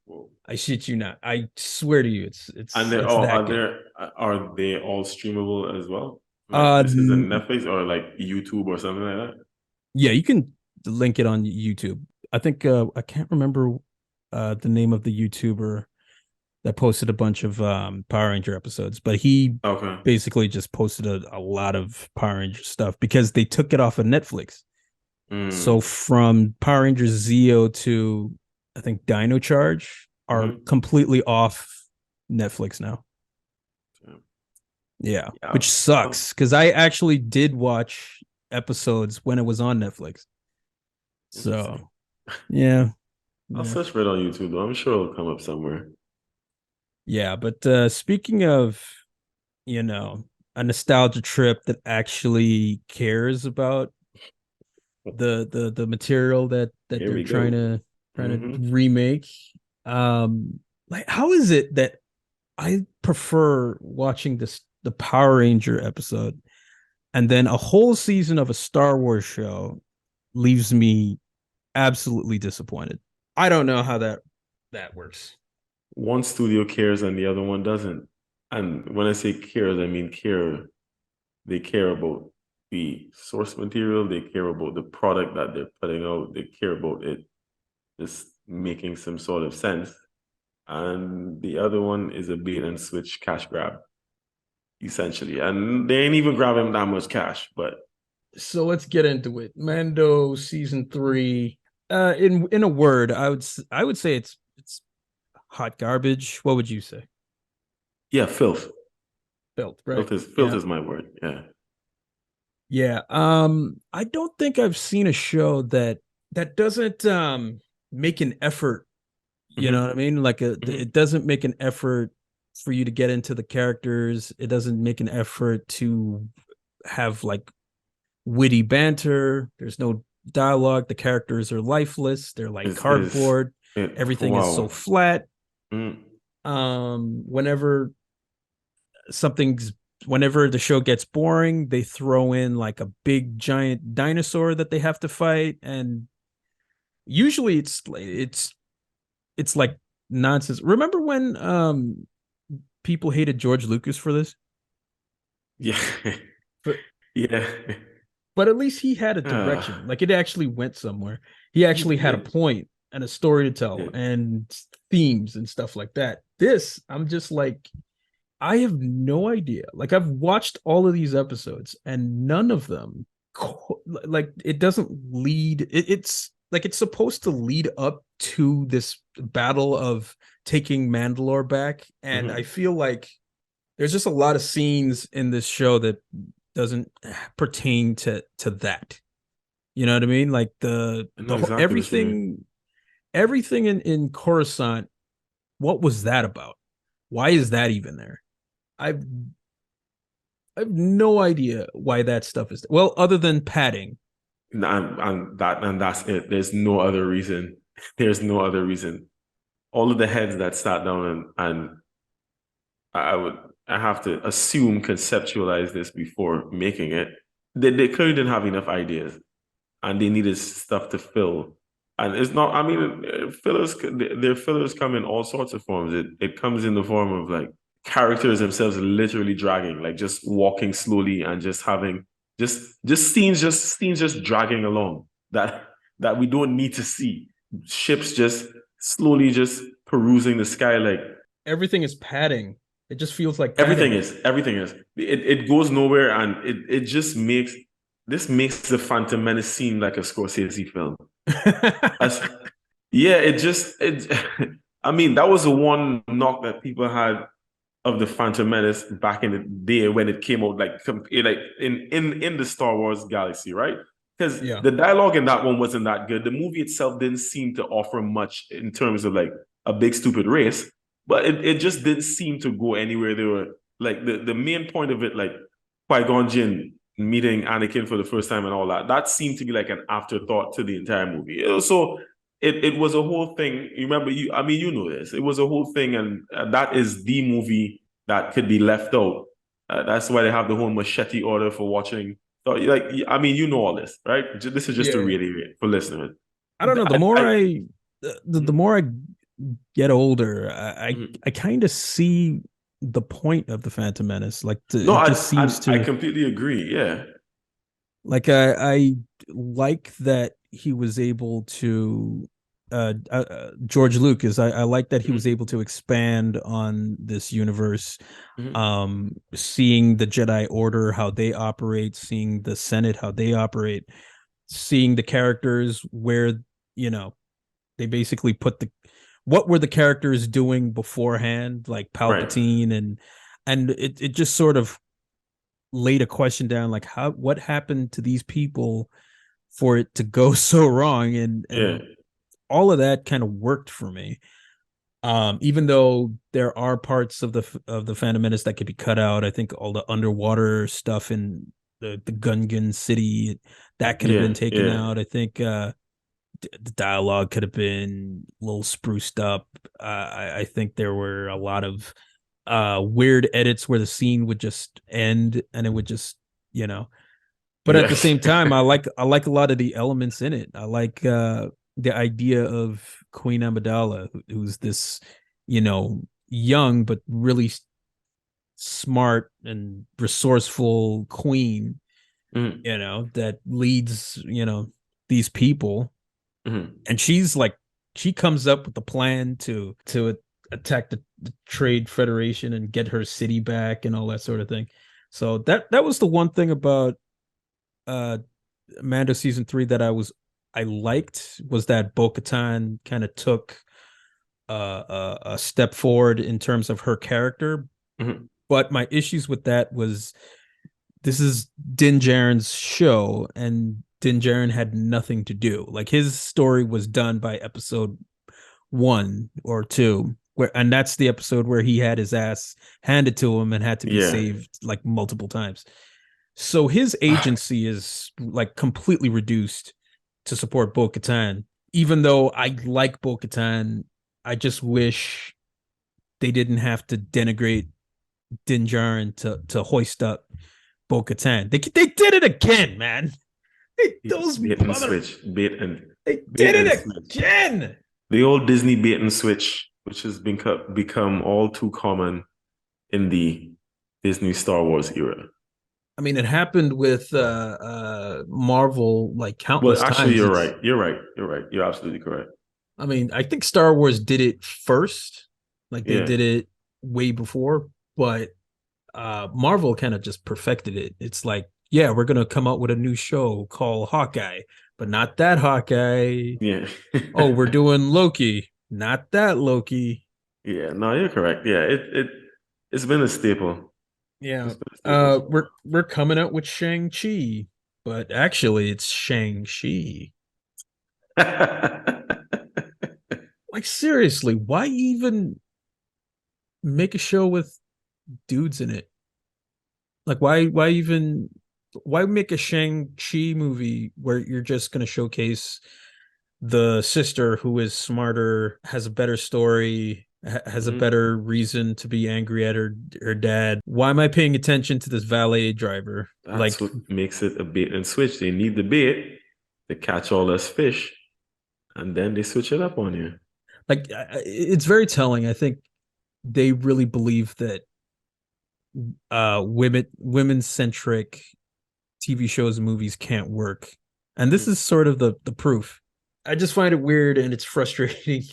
Speaker 2: Whoa.
Speaker 1: I shit you not. I swear to you,
Speaker 2: And
Speaker 1: it's that good.
Speaker 2: are they all streamable as well? Like
Speaker 1: Uh,
Speaker 2: this is a Netflix or like YouTube or something like that?
Speaker 1: yeah, you can link it on YouTube. I think I can't remember the name of the YouTuber that posted a bunch of Power Ranger episodes, but he
Speaker 2: Okay.
Speaker 1: basically just posted a lot of Power Ranger stuff because they took it off of Netflix. So
Speaker 2: Mm.
Speaker 1: from Power Rangers Zeo to, I think, Dino Charge are
Speaker 2: Mm-hmm.
Speaker 1: completely off Netflix now. Yeah,
Speaker 2: Yeah.
Speaker 1: which sucks because I actually did watch episodes when it was on Netflix.
Speaker 2: Interesting.
Speaker 1: So yeah,
Speaker 2: I'll
Speaker 1: yeah,
Speaker 2: search for it on YouTube though. I'm sure it'll come up somewhere.
Speaker 1: yeah. But speaking of, you know, a nostalgia trip that actually cares about the material that
Speaker 2: Here
Speaker 1: they're
Speaker 2: we
Speaker 1: trying
Speaker 2: go.
Speaker 1: to
Speaker 2: Mm-hmm.
Speaker 1: remake, like how is it that I prefer watching the Power Ranger episode, and then a whole season of a Star Wars show leaves me absolutely disappointed. I don't know how that works.
Speaker 2: One studio cares and the other one doesn't. And when I say cares, I mean care. They care about the source material. They care about the product that they're putting out. They care about it just making some sort of sense. And the other one is a bait and switch cash grab, essentially. And they ain't even grabbing that much cash, but
Speaker 1: So let's get into it. Mando season 3. In a word, I would say it's hot garbage. What would you say?
Speaker 2: yeah, filth.
Speaker 1: Built, right?
Speaker 2: Filth
Speaker 1: Yeah.
Speaker 2: is my word. Yeah.
Speaker 1: Yeah. I don't think I've seen a show that doesn't make an effort. You know
Speaker 2: Hmm.
Speaker 1: what I mean? Like
Speaker 2: Hmm.
Speaker 1: it doesn't make an effort for you to get into the characters. It doesn't make an effort to have like witty banter. There's no dialogue. The characters are lifeless. They're like
Speaker 2: Is
Speaker 1: cardboard.
Speaker 2: it
Speaker 1: Everything is so
Speaker 2: wow.
Speaker 1: flat.
Speaker 2: Mm.
Speaker 1: Whenever something's whenever the show gets boring, they throw in like a big giant dinosaur that they have to fight, and usually it's like nonsense. Remember when people hated George Lucas for this?
Speaker 2: Yeah.
Speaker 1: But
Speaker 2: Yeah.
Speaker 1: at least he had a
Speaker 2: Uh,
Speaker 1: direction. Like it actually went somewhere. He
Speaker 2: he
Speaker 1: actually had a
Speaker 2: did.
Speaker 1: point and a story to tell
Speaker 2: Did.
Speaker 1: and themes and stuff like that. This, I'm just like, I have no idea. Like I've watched all of these episodes and none of them like it doesn't lead it's like it's supposed to lead up to this battle of taking Mandalore back, and I
Speaker 2: Hmm.
Speaker 1: feel like there's just a lot of scenes in this show that doesn't pertain to that. You know what I mean? Like
Speaker 2: I know
Speaker 1: the
Speaker 2: exactly what you mean.
Speaker 1: everything in Coruscant. What was that about? Why is that even there? I've I have no idea why that stuff is well, other than padding.
Speaker 2: And that's it. There's no other reason. There's no other reason. All of the heads that sat down and I would I have to assume conceptualize this before making it. They clearly didn't have enough ideas and they needed stuff to fill. And it's not, I mean, fillers, their fillers come in all sorts of forms. It comes in the form of like characters themselves literally dragging, like just walking slowly and just having just scenes just dragging along that we don't need to see. Ships just slowly just perusing the sky like
Speaker 1: Everything is padding. It just feels like padding.
Speaker 2: everything is. It goes nowhere and it just makes this makes the Phantom Menace seem like a Scorsese film. As, yeah, it just it. I mean, that was the one knock that people had of the Phantom Menace back in the day when it came out, like in the Star Wars galaxy, right? Because
Speaker 1: Yeah.
Speaker 2: the dialogue in that one wasn't that good. The movie itself didn't seem to offer much in terms of like a big stupid race, but it just didn't seem to go anywhere. They were like the main point of it, like Qui-Gon Jinn meeting Anakin for the first time and all that. That seemed to be like an afterthought to the entire movie. So it was a whole thing. You remember I mean you know this. It was a whole thing, and that is the movie that could be left out. That's why they have the whole machete order for watching. So like I mean you know all this, right? This is just to
Speaker 1: Yeah.
Speaker 2: reiterate for listeners.
Speaker 1: I don't know. The
Speaker 2: I,
Speaker 1: more
Speaker 2: I
Speaker 1: the more I get older,
Speaker 2: mhm.
Speaker 1: I kind of see the point of the Phantom Menace. Like
Speaker 2: No,
Speaker 1: it just seems
Speaker 2: I
Speaker 1: to
Speaker 2: completely agree. Yeah.
Speaker 1: like I like that he was able to George Lucas. I like that he was
Speaker 2: Mhm.
Speaker 1: able to expand on this universe,
Speaker 2: Mhm.
Speaker 1: seeing the Jedi Order how they operate, seeing the Senate how they operate, seeing the characters where you know they basically put the what were the characters doing beforehand, like
Speaker 2: Right.
Speaker 1: Palpatine, and it just sort of laid a question down, like how what happened to these people for it to go so wrong,
Speaker 2: Yeah.
Speaker 1: and all of that kind of worked for me. Even though there are parts of the Phantom Menace that could be cut out, I think all the underwater stuff in the Gungan city that could have been
Speaker 2: Yeah.
Speaker 1: taken
Speaker 2: Yeah.
Speaker 1: out. I think the dialogue could have been a little spruced up. I think there were a lot of weird edits where the scene would just end and it would just you know. But at
Speaker 2: Yeah.
Speaker 1: the same time, I like a lot of the elements in it. I like the idea of Queen Amidala, who's this young but really smart and resourceful queen,
Speaker 2: Mhm.
Speaker 1: that leads these people,
Speaker 2: Mhm.
Speaker 1: and she's like she comes up with the plan to attack the Trade Federation and get her city back and all that sort of thing. So that was the one thing about uh Mando season 3 that I liked, was that Bo-Katan kind of took a step forward in terms of her character.
Speaker 2: Mhm.
Speaker 1: But my issues with that was this is Din Djarin's show, and Din Djarin had nothing to do. Like his story was done by episode 1 or 2, and that's the episode where he had his ass handed to him and had to be
Speaker 2: Yeah.
Speaker 1: saved like multiple times. So his agency is like completely reduced to support Bo-Katan. Even though I like Bo-Katan, I just wish they didn't have to denigrate Din Djarin to hoist up Bo-Katan. They did it again, man. Those
Speaker 2: Bait and
Speaker 1: mother
Speaker 2: switch.
Speaker 1: they
Speaker 2: Bait
Speaker 1: did
Speaker 2: and
Speaker 1: it
Speaker 2: switch.
Speaker 1: again.
Speaker 2: The old Disney bait and switch, which has become all too common in the Disney Star Wars era.
Speaker 1: I mean, it happened with Marvel like
Speaker 2: Well,
Speaker 1: countless
Speaker 2: actually,
Speaker 1: times.
Speaker 2: you're
Speaker 1: It's
Speaker 2: right. You're right. You're right. You're absolutely correct.
Speaker 1: I mean, I think Star Wars did it first. Like they
Speaker 2: Yeah.
Speaker 1: did it way before, but Marvel kind of just perfected it. It's like, yeah, we're gonna come out with a new show called Hawkeye, but not that Hawkeye.
Speaker 2: Yeah.
Speaker 1: Oh, we're doing Loki, not that Loki.
Speaker 2: Yeah, no, you're correct. Yeah, it's been a staple.
Speaker 1: Yeah.
Speaker 2: It's been a staple for
Speaker 1: We're coming out with Shang-Chi, but actually it's Shang-Chi.
Speaker 2: a while.
Speaker 1: Like seriously, why even make a show with dudes in it? Like why make a Shang-Chi movie where you're just going to showcase the sister who is smarter, has a better story, has a
Speaker 2: Mhm.
Speaker 1: better reason to be angry at her dad? Why am I paying attention to this valet driver?
Speaker 2: That's
Speaker 1: Like
Speaker 2: what makes it a bait and switch. They need the bait to catch all this fish, and then they switch it up on you.
Speaker 1: it's very telling. I think they really believe that women centric TV shows and movies can't work. And this
Speaker 2: Mhm.
Speaker 1: is sort of the proof. I just find it weird and it's frustrating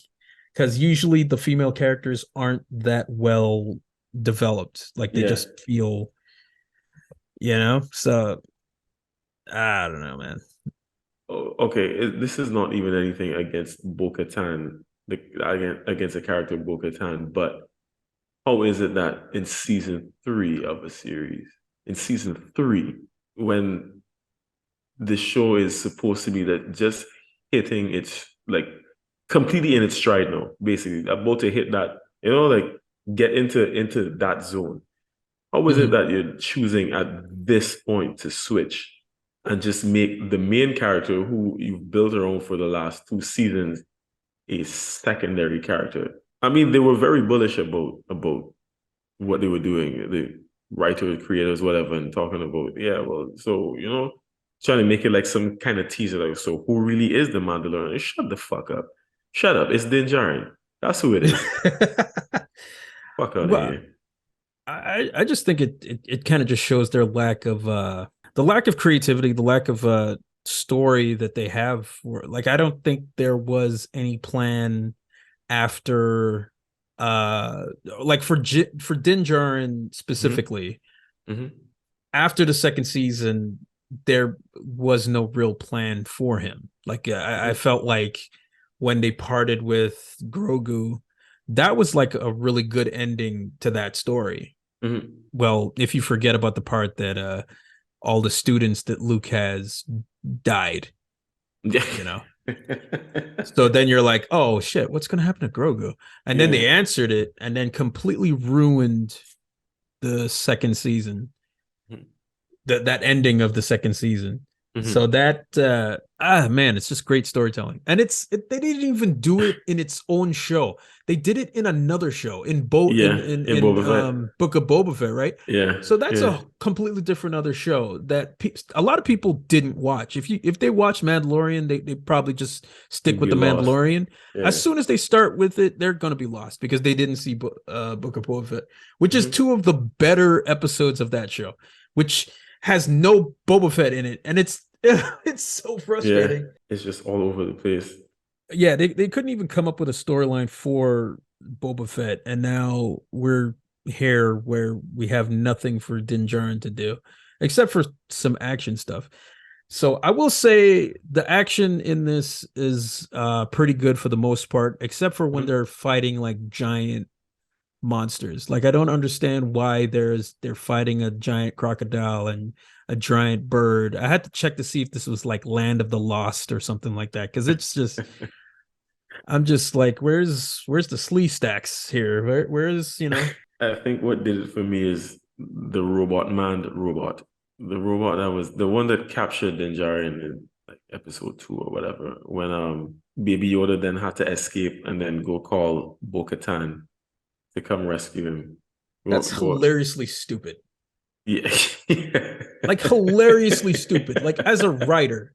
Speaker 1: because usually the female characters aren't that well developed. Like they
Speaker 2: Yeah.
Speaker 1: just feel, you know? So I don't know, man.
Speaker 2: Oh, okay. This is not even anything against Bo-Katan, against the character Bo-Katan, but how is it that in season three of a series, in season three, when the show is supposed to be that just hitting its like completely in its stride now, basically about to hit that, like get into that zone. How is it
Speaker 1: Mhm.
Speaker 2: that you're choosing at this point to switch and just make the main character who you've built around for the last two seasons a secondary character? I mean, they were very bullish about what they were doing, the writers, creators, whatever, and talking about, yeah, well, so, trying to make it like some kind of teaser, like, so who really is the Mandalorian? Shut the fuck up. Shut up. It's Din Djarin. That's who it is. Fuck out of
Speaker 1: Well,
Speaker 2: here.
Speaker 1: I just think it kind of just shows their lack of the lack of creativity, the lack of story that they have for like I don't think there was any plan after uh like for Din Djarin
Speaker 2: Mm-hmm.
Speaker 1: specifically
Speaker 2: Mm-hmm.
Speaker 1: after the second season there was no real plan for him. Like I
Speaker 2: Mm-hmm.
Speaker 1: felt like when they parted with Grogu, that was like a really good ending to that story.
Speaker 2: Mm-hmm.
Speaker 1: Well, if you forget about the part that all the students that Luke has died,
Speaker 2: Yeah.
Speaker 1: you know. So then you're like, oh shit, what's gonna happen to Grogu? And then
Speaker 2: Yeah.
Speaker 1: they answered it and then completely ruined the second season, that ending of the second season. So
Speaker 2: Mm-hmm.
Speaker 1: that man, it's just great storytelling, and they didn't even do it in its own show. They did it in another show in Bo
Speaker 2: Yeah. In
Speaker 1: in
Speaker 2: Boba Fett.
Speaker 1: Book of Boba Fett, right?
Speaker 2: Yeah.
Speaker 1: So that's
Speaker 2: Yeah.
Speaker 1: a completely different other show that a lot of people didn't watch. If they watch Mandalorian, they probably just stick
Speaker 2: You'd
Speaker 1: with
Speaker 2: be
Speaker 1: the
Speaker 2: lost.
Speaker 1: Mandalorian. As
Speaker 2: Yeah.
Speaker 1: soon as they start with it, they're gonna be lost because they didn't see Book of Boba Fett, which is
Speaker 2: Mm-hmm.
Speaker 1: two of the better episodes of that show, which has no Boba Fett in it, and it's it's so
Speaker 2: Yeah.
Speaker 1: frustrating.
Speaker 2: It's just all over the place.
Speaker 1: Yeah, they couldn't even come up with a storyline for Boba Fett, and now we're here where we have nothing for Din Djarin to do, except for some action stuff. So I will say the action in this is pretty good for the most part, except for when
Speaker 2: Mm-hmm.
Speaker 1: they're fighting like giant monsters. Like I don't understand why they're fighting a giant crocodile and a giant bird. I had to check to see if this was like Land of the Lost or something like that because it's just I'm just like where's the slee stacks here? Where's
Speaker 2: I think what did it for me is the robot man robot. The robot that was the one that captured Dinjarin in like episode two or whatever. When Baby Yoda then had to escape and then go call Bo-Katan to come rescue him.
Speaker 1: that's hilariously stupid.
Speaker 2: Yeah.
Speaker 1: Like hilariously stupid. Like as a writer,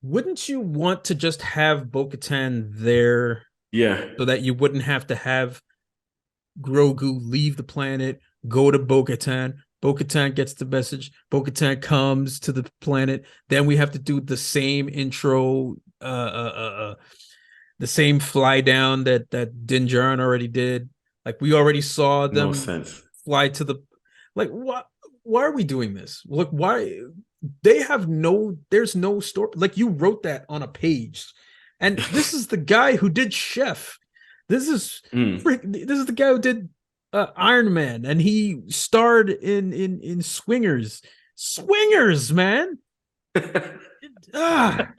Speaker 1: wouldn't you want to just have Bo-Katan there
Speaker 2: Yeah.
Speaker 1: so that you wouldn't have to have Grogu leave the planet, go to Bo-Katan. Bo-Katan gets the message. Bo-Katan comes to the planet. Then we have to do the same intro, the same fly down that Din Djarin already did. Like we already saw
Speaker 2: No
Speaker 1: them
Speaker 2: sense.
Speaker 1: fly to the. Like what? Why are we doing this? Look, why they have no? There's no story. Like you wrote that on a page, and this is the guy who did Chef.
Speaker 2: Mm.
Speaker 1: This is the guy who did Iron Man, and he starred in Swingers. Swingers, man. Ah,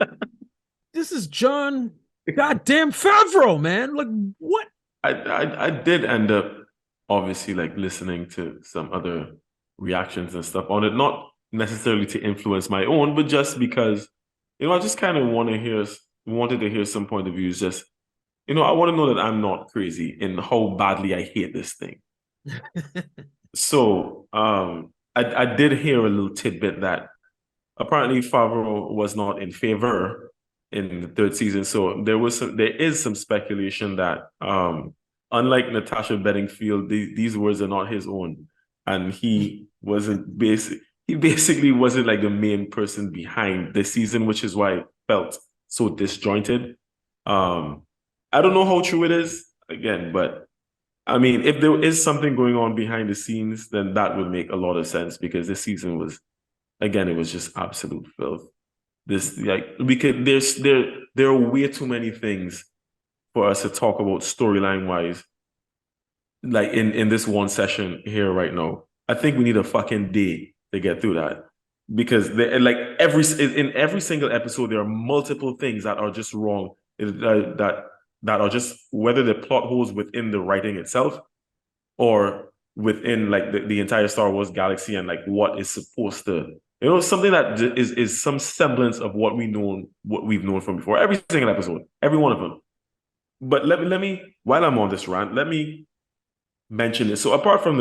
Speaker 1: this is John goddamn Favreau, man. Like what?
Speaker 2: I did end up obviously like listening to some other reactions and stuff on it, not necessarily to influence my own, but just because, I just kind of wanted to hear some point of views. Just, I want to know that I'm not crazy in how badly I hate this thing. So, I did hear a little tidbit that apparently Favreau was not in favor in the third season. So there is some speculation that unlike Natasha Bedingfield, these words are not his own. And he basically wasn't like the main person behind the season, which is why it felt so disjointed. I don't know how true it is again, but I mean, if there is something going on behind the scenes, then that would make a lot of sense because this season was, again, it was just absolute filth. This like we could there are way too many things for us to talk about storyline wise, like in this one session here right now. I think we need a fucking day to get through that because like in every single episode there are multiple things that are just wrong that are just whether the plot holes within the writing itself or within like the entire Star Wars galaxy and like what is supposed to something that is some semblance of what we've known from before. Every single episode, every one of them. But let me while I'm on this rant, let me mention this. So apart from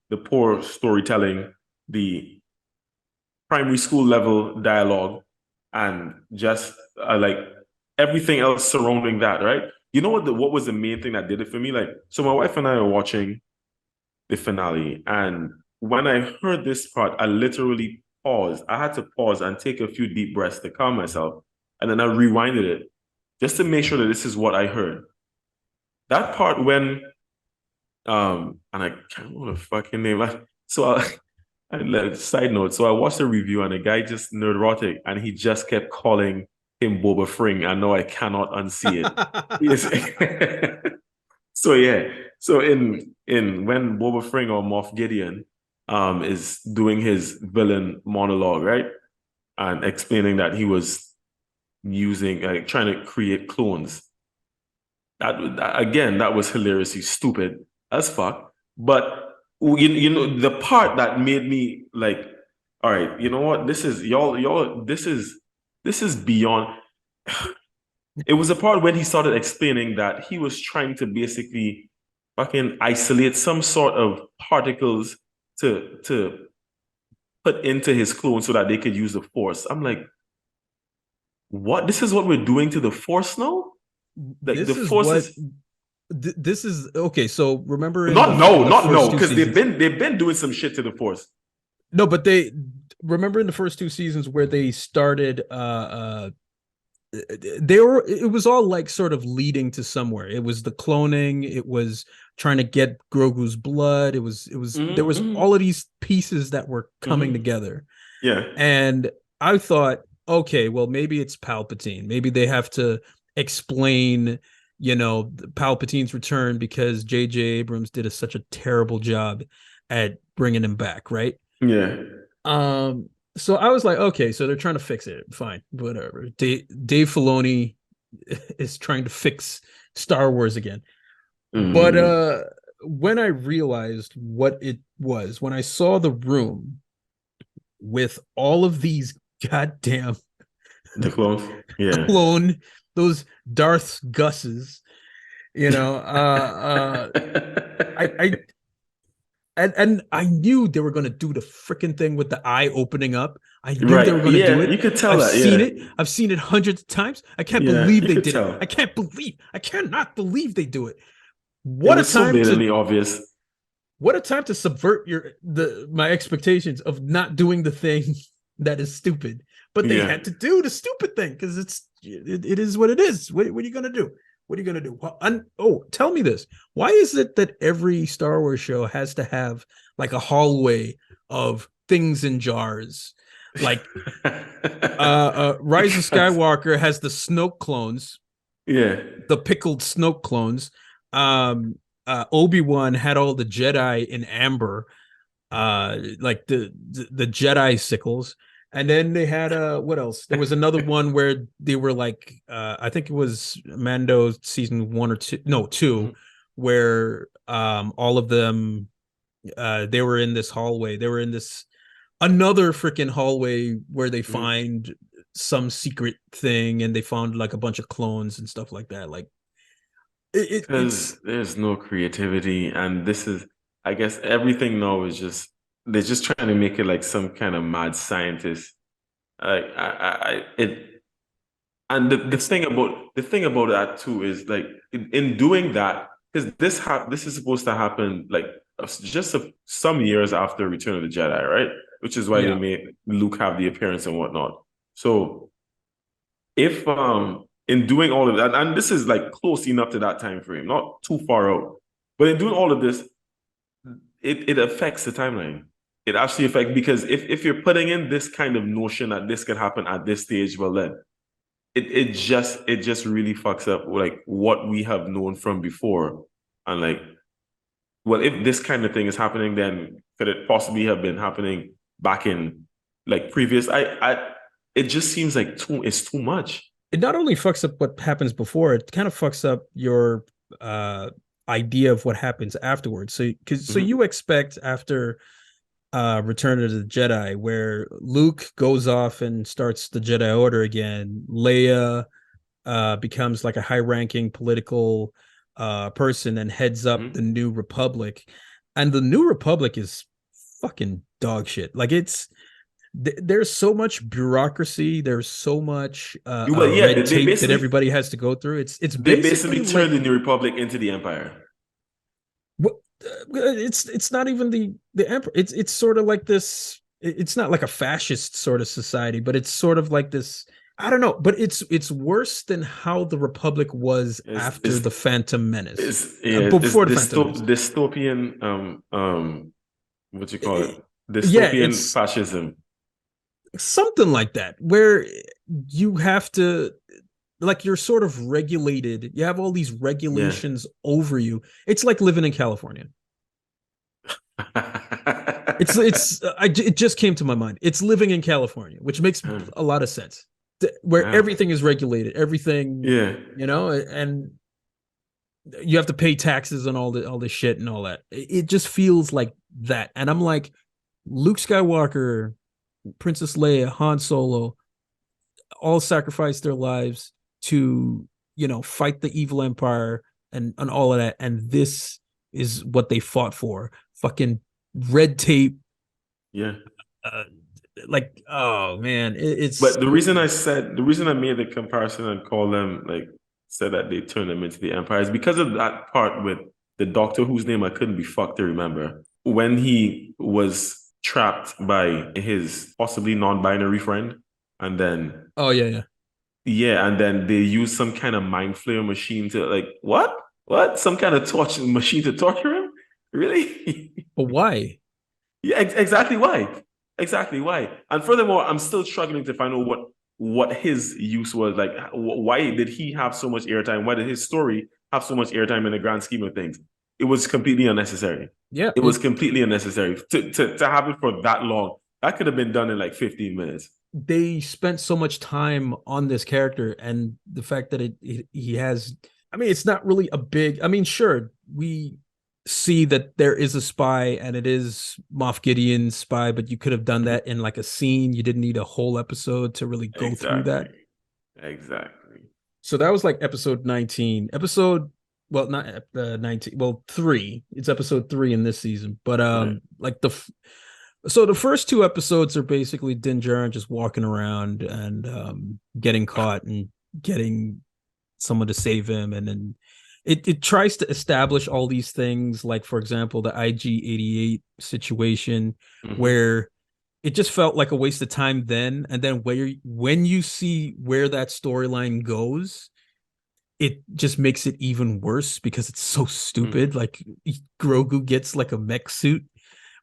Speaker 2: the poor storytelling, the primary school level dialogue, and just like everything else surrounding that, right? You know what was the main thing that did it for me? Like, so my wife and I are watching the finale, and when I heard this part, I literally paused. I had to pause and take a few deep breaths to calm myself, and then I rewinded it just to make sure that this is what I heard. That part when and I can't remember the fucking name. Side note, so I watched a review and a guy just neurotic and he just kept calling him Boba Fring. I know I cannot unsee it. Yes. So yeah. So in when Boba Fring or Moff Gideon is doing his villain monologue, right? And explaining that he was using trying to create clones. That again, that was hilariously stupid as fuck. But the part that made me like, all right, you know what? This is y'all. This is beyond. It was a part when he started explaining that he was trying to basically fucking isolate some sort of particles to put into his clone so that they could use the force. I'm like, what? This is what we're doing to the force now? Like
Speaker 1: This
Speaker 2: the
Speaker 1: is
Speaker 2: force
Speaker 1: what
Speaker 2: is
Speaker 1: this is okay. So remember in the
Speaker 2: not
Speaker 1: first
Speaker 2: no,
Speaker 1: two
Speaker 2: because
Speaker 1: seasons,
Speaker 2: they've been doing some shit to the force.
Speaker 1: no, but they remember in the first two seasons where they started they were it was all like sort of leading to somewhere. It was the cloning, it was trying to get Grogu's blood, it was there was
Speaker 2: Mm-hmm.
Speaker 1: all of these pieces that were coming
Speaker 2: Mm-hmm.
Speaker 1: together.
Speaker 2: Yeah.
Speaker 1: And I thought, okay, well maybe it's Palpatine. Maybe they have to explain, Palpatine's return because J.J. Abrams did such a terrible job at bringing him back, right?
Speaker 2: Yeah.
Speaker 1: Um, so I was like, okay, so they're trying to fix it. Fine, whatever. Dave Filoni is trying to fix Star Wars again. But
Speaker 2: Mm.
Speaker 1: when I realized what it was, when I saw the room with all of these goddamn
Speaker 2: The clones. Yeah.
Speaker 1: clone, those Darth Gus's, I and I knew they were going to do the freaking thing with the eye opening up. I knew they were
Speaker 2: Right.
Speaker 1: going to do
Speaker 2: Yeah.
Speaker 1: it.
Speaker 2: You could tell
Speaker 1: I've
Speaker 2: that.
Speaker 1: seen
Speaker 2: Yeah.
Speaker 1: it. I've seen it hundreds of times. I can't
Speaker 2: Yeah.
Speaker 1: believe
Speaker 2: You
Speaker 1: they
Speaker 2: could
Speaker 1: did it.
Speaker 2: tell.
Speaker 1: I cannot believe they do it.
Speaker 2: It
Speaker 1: What a
Speaker 2: was so
Speaker 1: time to
Speaker 2: blatantly obvious.
Speaker 1: what a time to subvert my expectations of not doing the thing that is stupid. But they
Speaker 2: Yeah.
Speaker 1: had to do the stupid thing because it is what it is. What are you going to do? What are you going to do? Well, tell me this. Why is it that every Star Wars show has to have like a hallway of things in jars? Like Rise of
Speaker 2: Because
Speaker 1: Skywalker has the Snoke clones,
Speaker 2: yeah.
Speaker 1: the pickled Snoke clones. Obi-Wan had all the Jedi in amber, like the Jedi sickles. And then they had what else? There was another one where they were like I think it was Mando season 1 or 2, no, 2,
Speaker 2: Mhm.
Speaker 1: where all of them they were in this hallway. They were in this another freaking hallway where they
Speaker 2: Mhm.
Speaker 1: find some secret thing and they found like a bunch of clones and stuff like that. Like it's
Speaker 2: Because there's no creativity, and this is, I guess, everything now is just they're just trying to make it like some kind of mad scientist. Like it, and
Speaker 1: it's
Speaker 2: the thing about that too is like in doing that, because this is supposed to happen like some years after Return of the Jedi, right? Which is why they
Speaker 1: yeah.
Speaker 2: made Luke have the appearance and whatnot. So if in doing all of that, and this is like close enough to that time frame, not too far out, but in doing all of this, it affects the timeline. It actually affects because if you're putting in this kind of notion that this could happen at this stage, well then it just really fucks up like what we have known from before. And like, well, if this kind of thing is happening, then could it possibly have been happening back in like previous? It just seems like it's too much.
Speaker 1: It not only fucks up what happens before, it kind of fucks up your uh idea of what happens afterwards. So
Speaker 2: Mhm.
Speaker 1: you expect after Return of the Jedi, where Luke goes off and starts the Jedi Order again, Leia becomes like a high-ranking political person and heads up the
Speaker 2: Mhm.
Speaker 1: New Republic, and the New Republic is fucking dog shit. Like there's so much bureaucracy, there's so much
Speaker 2: Well, yeah,
Speaker 1: red tape that everybody has to go through. It's
Speaker 2: they
Speaker 1: basically
Speaker 2: basically turned
Speaker 1: like
Speaker 2: the New Republic into the Empire.
Speaker 1: it's not even the emperor. It's sort of like this. It's not like a fascist sort of society, but it's sort of like this. I don't know, but it's worse than how the Republic was
Speaker 2: It's
Speaker 1: after
Speaker 2: it's
Speaker 1: the Phantom Menace,
Speaker 2: it's
Speaker 1: before the Phantom Menace.
Speaker 2: dystopian what you call it,
Speaker 1: Yeah,
Speaker 2: dystopian
Speaker 1: it's
Speaker 2: fascism.
Speaker 1: something like that where you have to like you're sort of regulated. You have all these
Speaker 2: Yeah.
Speaker 1: regulations over you. It's like living in California. It just came to my mind. It's living in California, which makes a lot of sense. Where
Speaker 2: Wow.
Speaker 1: everything is regulated, everything,
Speaker 2: Yeah.
Speaker 1: and you have to pay taxes on all this shit and all that. It just feels like that. And I'm like, Luke Skywalker, Princess Leia, Han Solo, all sacrificed their lives to, fight the evil empire and all of that. And this is what they fought for. Fucking red tape,
Speaker 2: Yeah.
Speaker 1: uh, like oh man, it's
Speaker 2: But the reason I made the comparison and call them like said that they turned them into the Empire is because of that part with the doctor whose name I couldn't be fucked to remember. When he was trapped by his possibly non-binary friend, and then
Speaker 1: oh yeah, yeah.
Speaker 2: yeah, and then they use some kind of mind flayer machine to like what? What? Some kind of torture machine to torture him? Really?
Speaker 1: But why?
Speaker 2: Yeah, exactly why. Exactly why. And furthermore, I'm still struggling to find out what his use was. Like, why did he have so much airtime? Why did his story have so much airtime in the grand scheme of things? It was completely unnecessary.
Speaker 1: Yeah,
Speaker 2: It was completely unnecessary to have it for that long. That could have been done in like 15 minutes.
Speaker 1: they spent so much time on this character, and the fact that he has, I mean, it's not really a big, I mean, sure, we see that there is a spy and it is Moff Gideon's spy, but you could have done
Speaker 2: Mhm.
Speaker 1: that in like a scene. You didn't need a whole episode to really go through
Speaker 2: Exactly.
Speaker 1: that.
Speaker 2: Exactly.
Speaker 1: So that was like episode 19. Well, not 19, well, 3. It's episode 3 in this season. But
Speaker 2: Right.
Speaker 1: like so the first 2 episodes are basically Din Djarin just walking around and getting caught and getting someone to save him, and then it tries to establish all these things, like for example the IG-88 situation,
Speaker 2: Mhm.
Speaker 1: where it just felt like a waste of time then, and then when you see where that storyline goes, it just makes it even worse because it's so stupid.
Speaker 2: Mhm.
Speaker 1: Like Grogu gets like a mech suit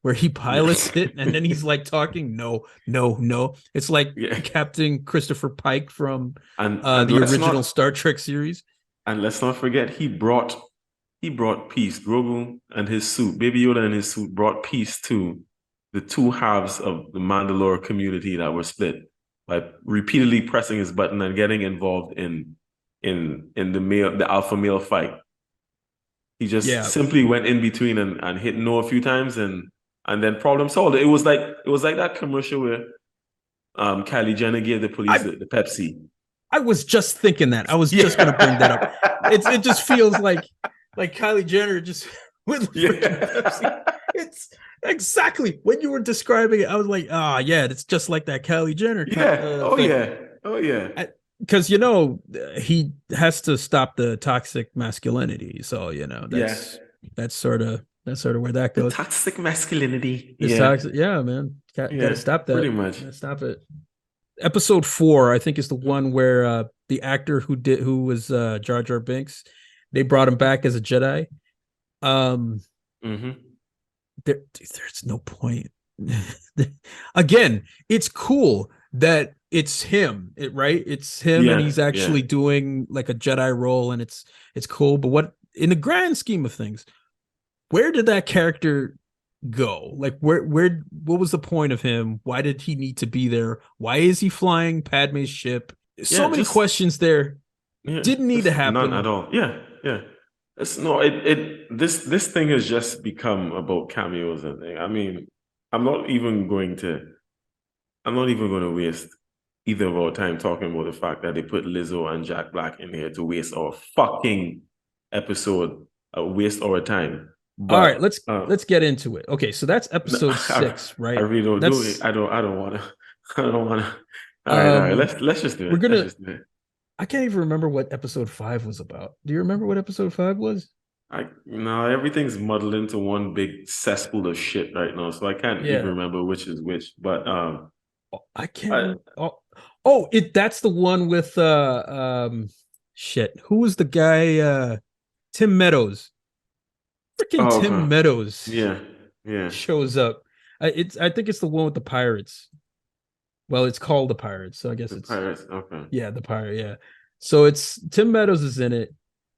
Speaker 1: where he pilots
Speaker 2: Yes.
Speaker 1: it and then he's like talking, no, no, no. It's like
Speaker 2: Yeah.
Speaker 1: Captain Christopher Pike from
Speaker 2: And
Speaker 1: the original Star Trek series.
Speaker 2: let's not forget he brought he brought peace. Grogu and his suit, Baby Yoda and his suit brought peace to the two halves of the Mandalore community that were split by repeatedly pressing his button and getting involved in the alpha male fight. He just
Speaker 1: Yeah,
Speaker 2: simply went in between and hit no a few times and then problem solved. It was like that commercial where Kylie Jenner gave the police
Speaker 1: I
Speaker 2: the Pepsi.
Speaker 1: I was just thinking that. I was just gonna bring that up.
Speaker 2: Yeah.
Speaker 1: It just feels like Kylie Jenner just with freaking Pepsi.
Speaker 2: Yeah.
Speaker 1: It's exactly when you were describing it. I was like, ah, yeah, it's just like that Kylie Jenner
Speaker 2: Yeah. Oh
Speaker 1: thing.
Speaker 2: yeah. Oh yeah.
Speaker 1: Because he has to stop the toxic masculinity. So
Speaker 2: Yeah.
Speaker 1: that's sort of where that
Speaker 2: The
Speaker 1: goes.
Speaker 2: toxic masculinity.
Speaker 1: It's
Speaker 2: Yeah.
Speaker 1: toxic. Yeah, man. Got to
Speaker 2: Yeah.
Speaker 1: stop
Speaker 2: Pretty
Speaker 1: that.
Speaker 2: much.
Speaker 1: Gotta stop it. Episode 4, I think, is the one where the actor who was Jar Jar Binks, they brought him back as a Jedi. Um,
Speaker 2: Mm-hmm.
Speaker 1: there's no point. Again, it's cool that it's him, right? It's him, and
Speaker 2: Yeah.
Speaker 1: he's
Speaker 2: Yeah.
Speaker 1: actually doing like a Jedi role, and it's cool. But what, in the grand scheme of things, where did that character go? Like, what was the point of him? Why did he need to be there? Why is he flying Padme's ship? So
Speaker 2: Yeah.
Speaker 1: many questions there.
Speaker 2: Yeah.
Speaker 1: Didn't need to
Speaker 2: Just none at
Speaker 1: happen.
Speaker 2: all. Yeah. Yeah. It's no. This thing has just become about cameos and thing. I mean, I'm not even going to. I'm not even going to waste either of our time talking about the fact that they put Lizzo and Jack Black in here to waste our fucking episode, waste our time.
Speaker 1: All right,
Speaker 2: But
Speaker 1: let's get into it. Okay, so that's episode
Speaker 2: I,
Speaker 1: 6,
Speaker 2: I
Speaker 1: right?
Speaker 2: really don't do it.
Speaker 1: That's
Speaker 2: I don't want to. I don't want to. All right.
Speaker 1: um
Speaker 2: Let's just do
Speaker 1: we're
Speaker 2: it. Let's
Speaker 1: gonna
Speaker 2: just do it.
Speaker 1: I can't even remember what episode 5 was about. Do you remember what episode 5 was?
Speaker 2: Everything's muddled into one big cesspool of shit right now, so I can't even
Speaker 1: Yeah.
Speaker 2: remember which is which. But
Speaker 1: I can't
Speaker 2: I,
Speaker 1: remember. That's the one with shit. Who was the guy? Tim Meadows. Freaking
Speaker 2: oh,
Speaker 1: Tim
Speaker 2: okay.
Speaker 1: Meadows
Speaker 2: Yeah, yeah.
Speaker 1: shows up. I think it's the one with the pirates. Well, it's called the Pirates, so I guess
Speaker 2: The
Speaker 1: it's,
Speaker 2: Pirates. Okay.
Speaker 1: yeah, the pirate. Yeah. So it's Tim Meadows is in it.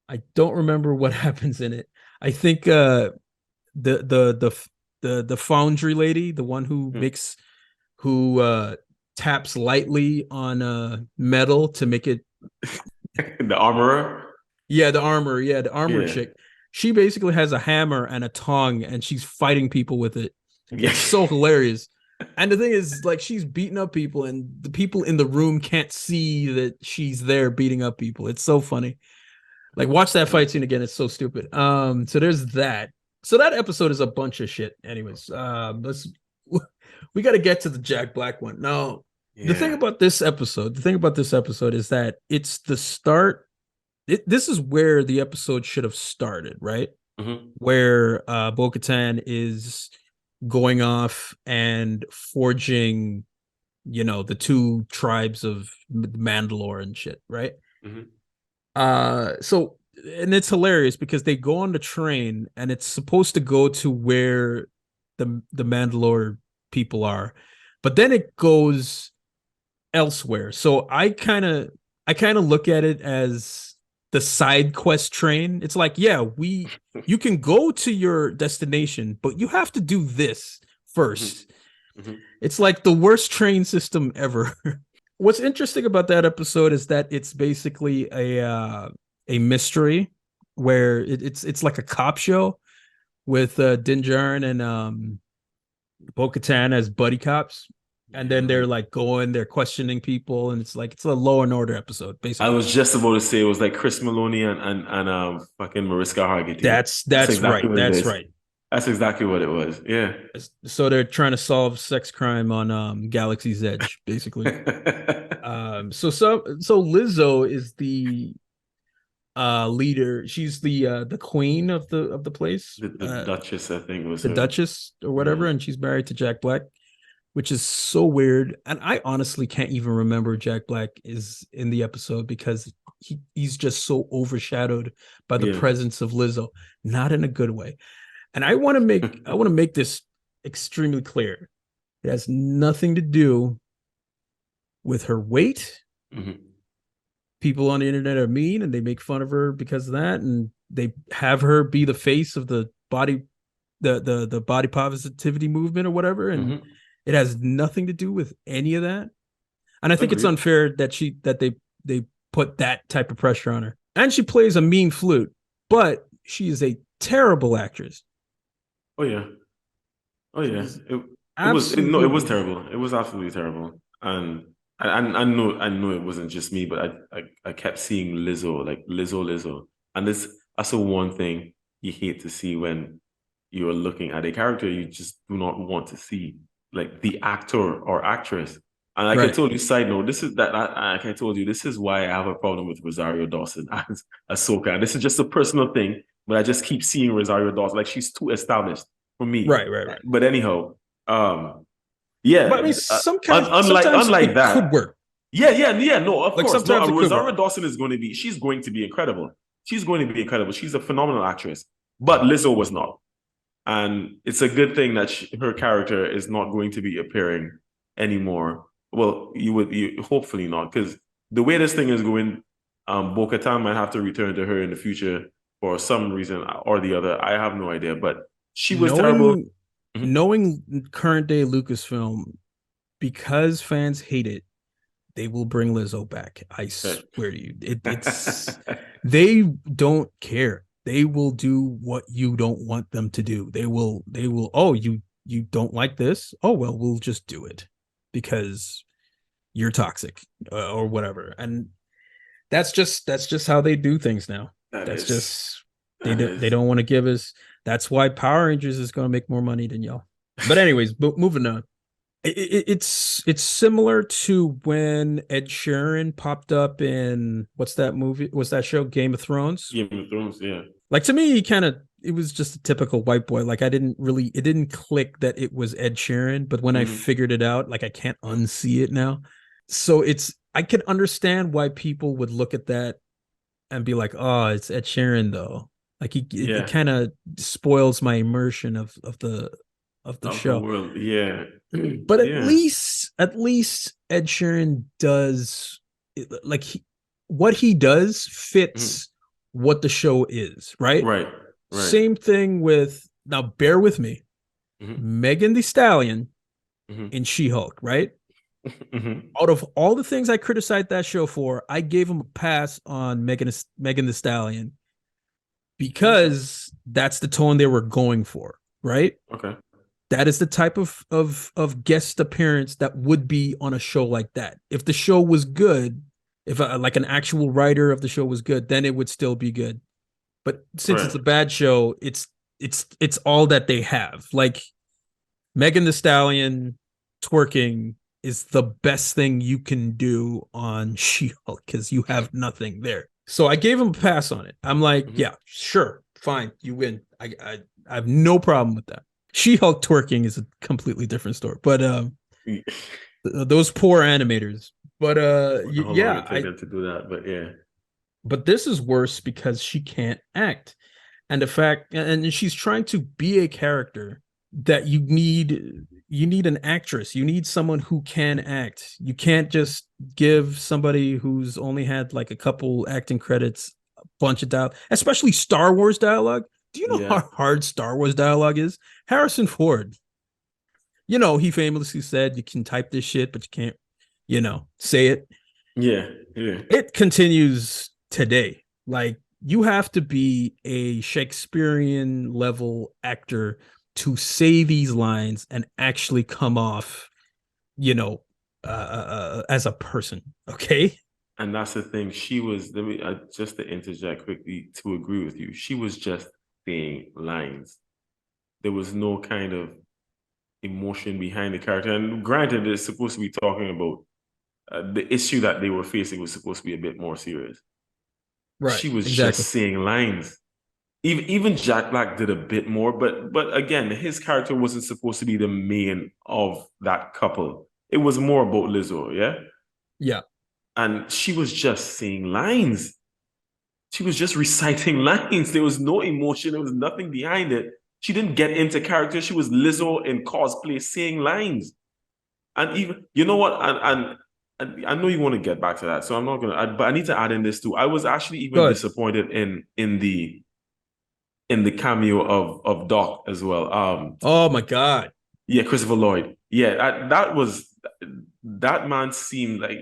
Speaker 1: I don't remember what happens in it. I think the the the the foundry lady, the one
Speaker 2: Hmm.
Speaker 1: who taps lightly on metal to make it.
Speaker 2: The Armorer.
Speaker 1: Yeah, the armor
Speaker 2: Yeah,
Speaker 1: chick. She basically has a hammer and a tongue, and she's fighting people with it.
Speaker 2: yeah.
Speaker 1: It's so hilarious. And the thing is, like, she's beating up people, and the people in the room can't see that she's there beating up people. It's so funny. Like, watch that fight scene again. It's so stupid. So there's that. So that episode is a bunch of shit. Anyways, we got to get to the Jack Black one. Now,
Speaker 2: Yeah.
Speaker 1: the thing about this episode is that it's the start. This is where the episode should have started, right?
Speaker 2: Hmm.
Speaker 1: Where Bo-Katan is going off and forging, the two tribes of Mandalore and shit, right?
Speaker 2: Hmm.
Speaker 1: So, and it's hilarious because they go on the train and it's supposed to go to where the Mandalore people are, but then it goes elsewhere. So I kind of look at it as the side quest train. It's like, yeah, you can go to your destination, but you have to do this
Speaker 2: Hmm.
Speaker 1: first.
Speaker 2: Hmm.
Speaker 1: It's like the worst train system ever. What's interesting about that episode is that it's basically a mystery where it's like a cop show with Din Djarin and Bo-Katan as buddy cops, and then
Speaker 2: Yeah.
Speaker 1: they're questioning people, and it's a Law and Order episode
Speaker 2: I
Speaker 1: basically.
Speaker 2: was just about to say it was like Chris Maloney and fucking Mariska Hargitay. That's
Speaker 1: That's
Speaker 2: exactly
Speaker 1: right.
Speaker 2: what it
Speaker 1: That's
Speaker 2: is.
Speaker 1: right.
Speaker 2: That's exactly what it was. Yeah.
Speaker 1: So they're trying to solve sex crime on Galaxy's Edge, basically. So Lizzo is the leader. She's the queen of the place,
Speaker 2: The Duchess, I think, was
Speaker 1: the
Speaker 2: her.
Speaker 1: Duchess or
Speaker 2: Yeah.
Speaker 1: whatever, and she's married to Jack Black, which is so weird. And I honestly can't even remember Jack Black is in the episode because he's just so overshadowed by the
Speaker 2: Yeah.
Speaker 1: presence of Lizzo, not in a good way. And I want to make this extremely clear. It has nothing to do with her weight.
Speaker 2: Mhm.
Speaker 1: People on the internet are mean and they make fun of her because of that. And they have her be the face of the body positivity movement or whatever, and
Speaker 2: Hmm.
Speaker 1: it has nothing to do with any of that. And I think it's
Speaker 2: Agreed.
Speaker 1: unfair that they put that type of pressure on her. And she plays a mean flute, but she is a terrible actress.
Speaker 2: Oh yeah. Oh yeah.
Speaker 1: She's
Speaker 2: No, it was
Speaker 1: absolutely
Speaker 2: terrible. It was absolutely terrible. And I know it wasn't just me, but I kept seeing Lizzo, like Lizzo. And that's the one thing you hate to see when you're looking at a character you just do not want to see, like the actor or actress. And like I
Speaker 1: right.
Speaker 2: told you, side note, this is that like I told you, this is why I have a problem with Rosario Dawson as Ahsoka. This is just a personal thing, but I just keep seeing Rosario Dawson like she's too established for me.
Speaker 1: Right.
Speaker 2: But anyhow,
Speaker 1: But I
Speaker 2: yeah,
Speaker 1: mean, sometimes
Speaker 2: unlike
Speaker 1: it could
Speaker 2: that,
Speaker 1: work.
Speaker 2: yeah, no, of
Speaker 1: Like
Speaker 2: course, no.
Speaker 1: sometimes it could work.
Speaker 2: Rosario Dawson is going to be, she's going to be incredible. She's going to be incredible. She's a phenomenal actress, but Lizzo was not. And it's a good thing that her character is not going to be appearing anymore. Well, you hopefully not, because the way this thing is going, Bo-Katan might have to return to her in the future for some reason or the other. I have no idea, but she was terrible.
Speaker 1: Knowing
Speaker 2: Mhm.
Speaker 1: knowing current day Lucasfilm, because fans hate it, they will bring Lizzo back. I
Speaker 2: Okay.
Speaker 1: swear to you. It's they don't care. They will do what you don't want them to do. They will, oh, you don't like this? Oh, well, we'll just do it because you're toxic, or whatever. And that's just how they do things now.
Speaker 2: That
Speaker 1: That's
Speaker 2: is.
Speaker 1: just
Speaker 2: That
Speaker 1: they
Speaker 2: is.
Speaker 1: don't want to give us. That's why Power Rangers is going to make more money than y'all. But anyways, moving on. It's similar to when Ed Sheeran popped up in what's that movie? What's that show? Game of Thrones.
Speaker 2: Game of Thrones, yeah.
Speaker 1: Like to me, he kind of it was just a typical white boy. Like I didn't really it didn't click that it was Ed Sheeran, but when I
Speaker 2: Hmm.
Speaker 1: figured it out, like I can't unsee it now. So it's I can understand why people would look at that and be like, "Oh, it's Ed Sheeran though." Like it
Speaker 2: Yeah.
Speaker 1: kind of spoils my immersion of the
Speaker 2: Of the
Speaker 1: show.
Speaker 2: world. Yeah.
Speaker 1: But at
Speaker 2: Yeah.
Speaker 1: least at least Ed Sheeran does like what he does
Speaker 2: Mhm.
Speaker 1: fits what the show is, right?
Speaker 2: Right. Right.
Speaker 1: Same thing with now bear with me.
Speaker 2: Hmm.
Speaker 1: Megan the Stallion
Speaker 2: Hmm.
Speaker 1: in She-Hulk, right?
Speaker 2: Hmm.
Speaker 1: Out of all the things I criticized that show for, I gave him a pass on Megan the Stallion
Speaker 2: Okay.
Speaker 1: because that's the tone they were going for, right?
Speaker 2: Okay.
Speaker 1: That is the type of guest appearance that would be on a show like that. If the show was good, if like an actual writer of the show was good, then it would still be good. But since it's
Speaker 2: Right.
Speaker 1: a bad show, it's all that they have. Like Megan the Stallion twerking is the best thing you can do on She-Hulk because you have nothing there. So I gave him a pass on it. I'm like,
Speaker 2: Hmm.
Speaker 1: yeah, sure, fine, you win. I have no problem with that. She-Hulk twerking is a completely different story, but those poor animators. But
Speaker 2: Wonder how long
Speaker 1: yeah,
Speaker 2: it take
Speaker 1: I
Speaker 2: them to do that, but yeah.
Speaker 1: but this is worse because she can't act, and the fact and she's trying to be a character that you need an actress, you need someone who can act. You can't just give somebody who's only had like a couple acting credits a bunch of dialogue, especially Star Wars dialogue. Do you know
Speaker 2: Yeah.
Speaker 1: how hard Star Wars dialogue is? Harrison Ford, he famously said you can type this shit but you can't say it.
Speaker 2: Yeah. Yeah.
Speaker 1: It continues today. Like you have to be a Shakespearean level actor to say these lines and actually come off, as a person. Okay.
Speaker 2: And that's the thing. She was, let me just to interject quickly to agree with you. She was just saying lines. There was no kind of emotion behind the character. And granted, it's supposed to be talking about the issue that they were facing was supposed to be a bit more serious.
Speaker 1: Right.
Speaker 2: She was
Speaker 1: Exactly.
Speaker 2: just saying lines. Even Jack Black did a bit more, but again, his character wasn't supposed to be the main of that couple. It was more about Lizzo, yeah?
Speaker 1: Yeah.
Speaker 2: And she was just saying lines. She was just reciting lines. There was no emotion, there was nothing behind it. She didn't get into character. She was Lizzo in cosplay saying lines. And even you know what? And I know you want to get back to that, so I'm not gonna. But I need to add in this too. I was actually even
Speaker 1: Good.
Speaker 2: disappointed in the in the cameo of Doc as well.
Speaker 1: Oh my God.
Speaker 2: Yeah, Christopher Lloyd. Yeah, that man seemed like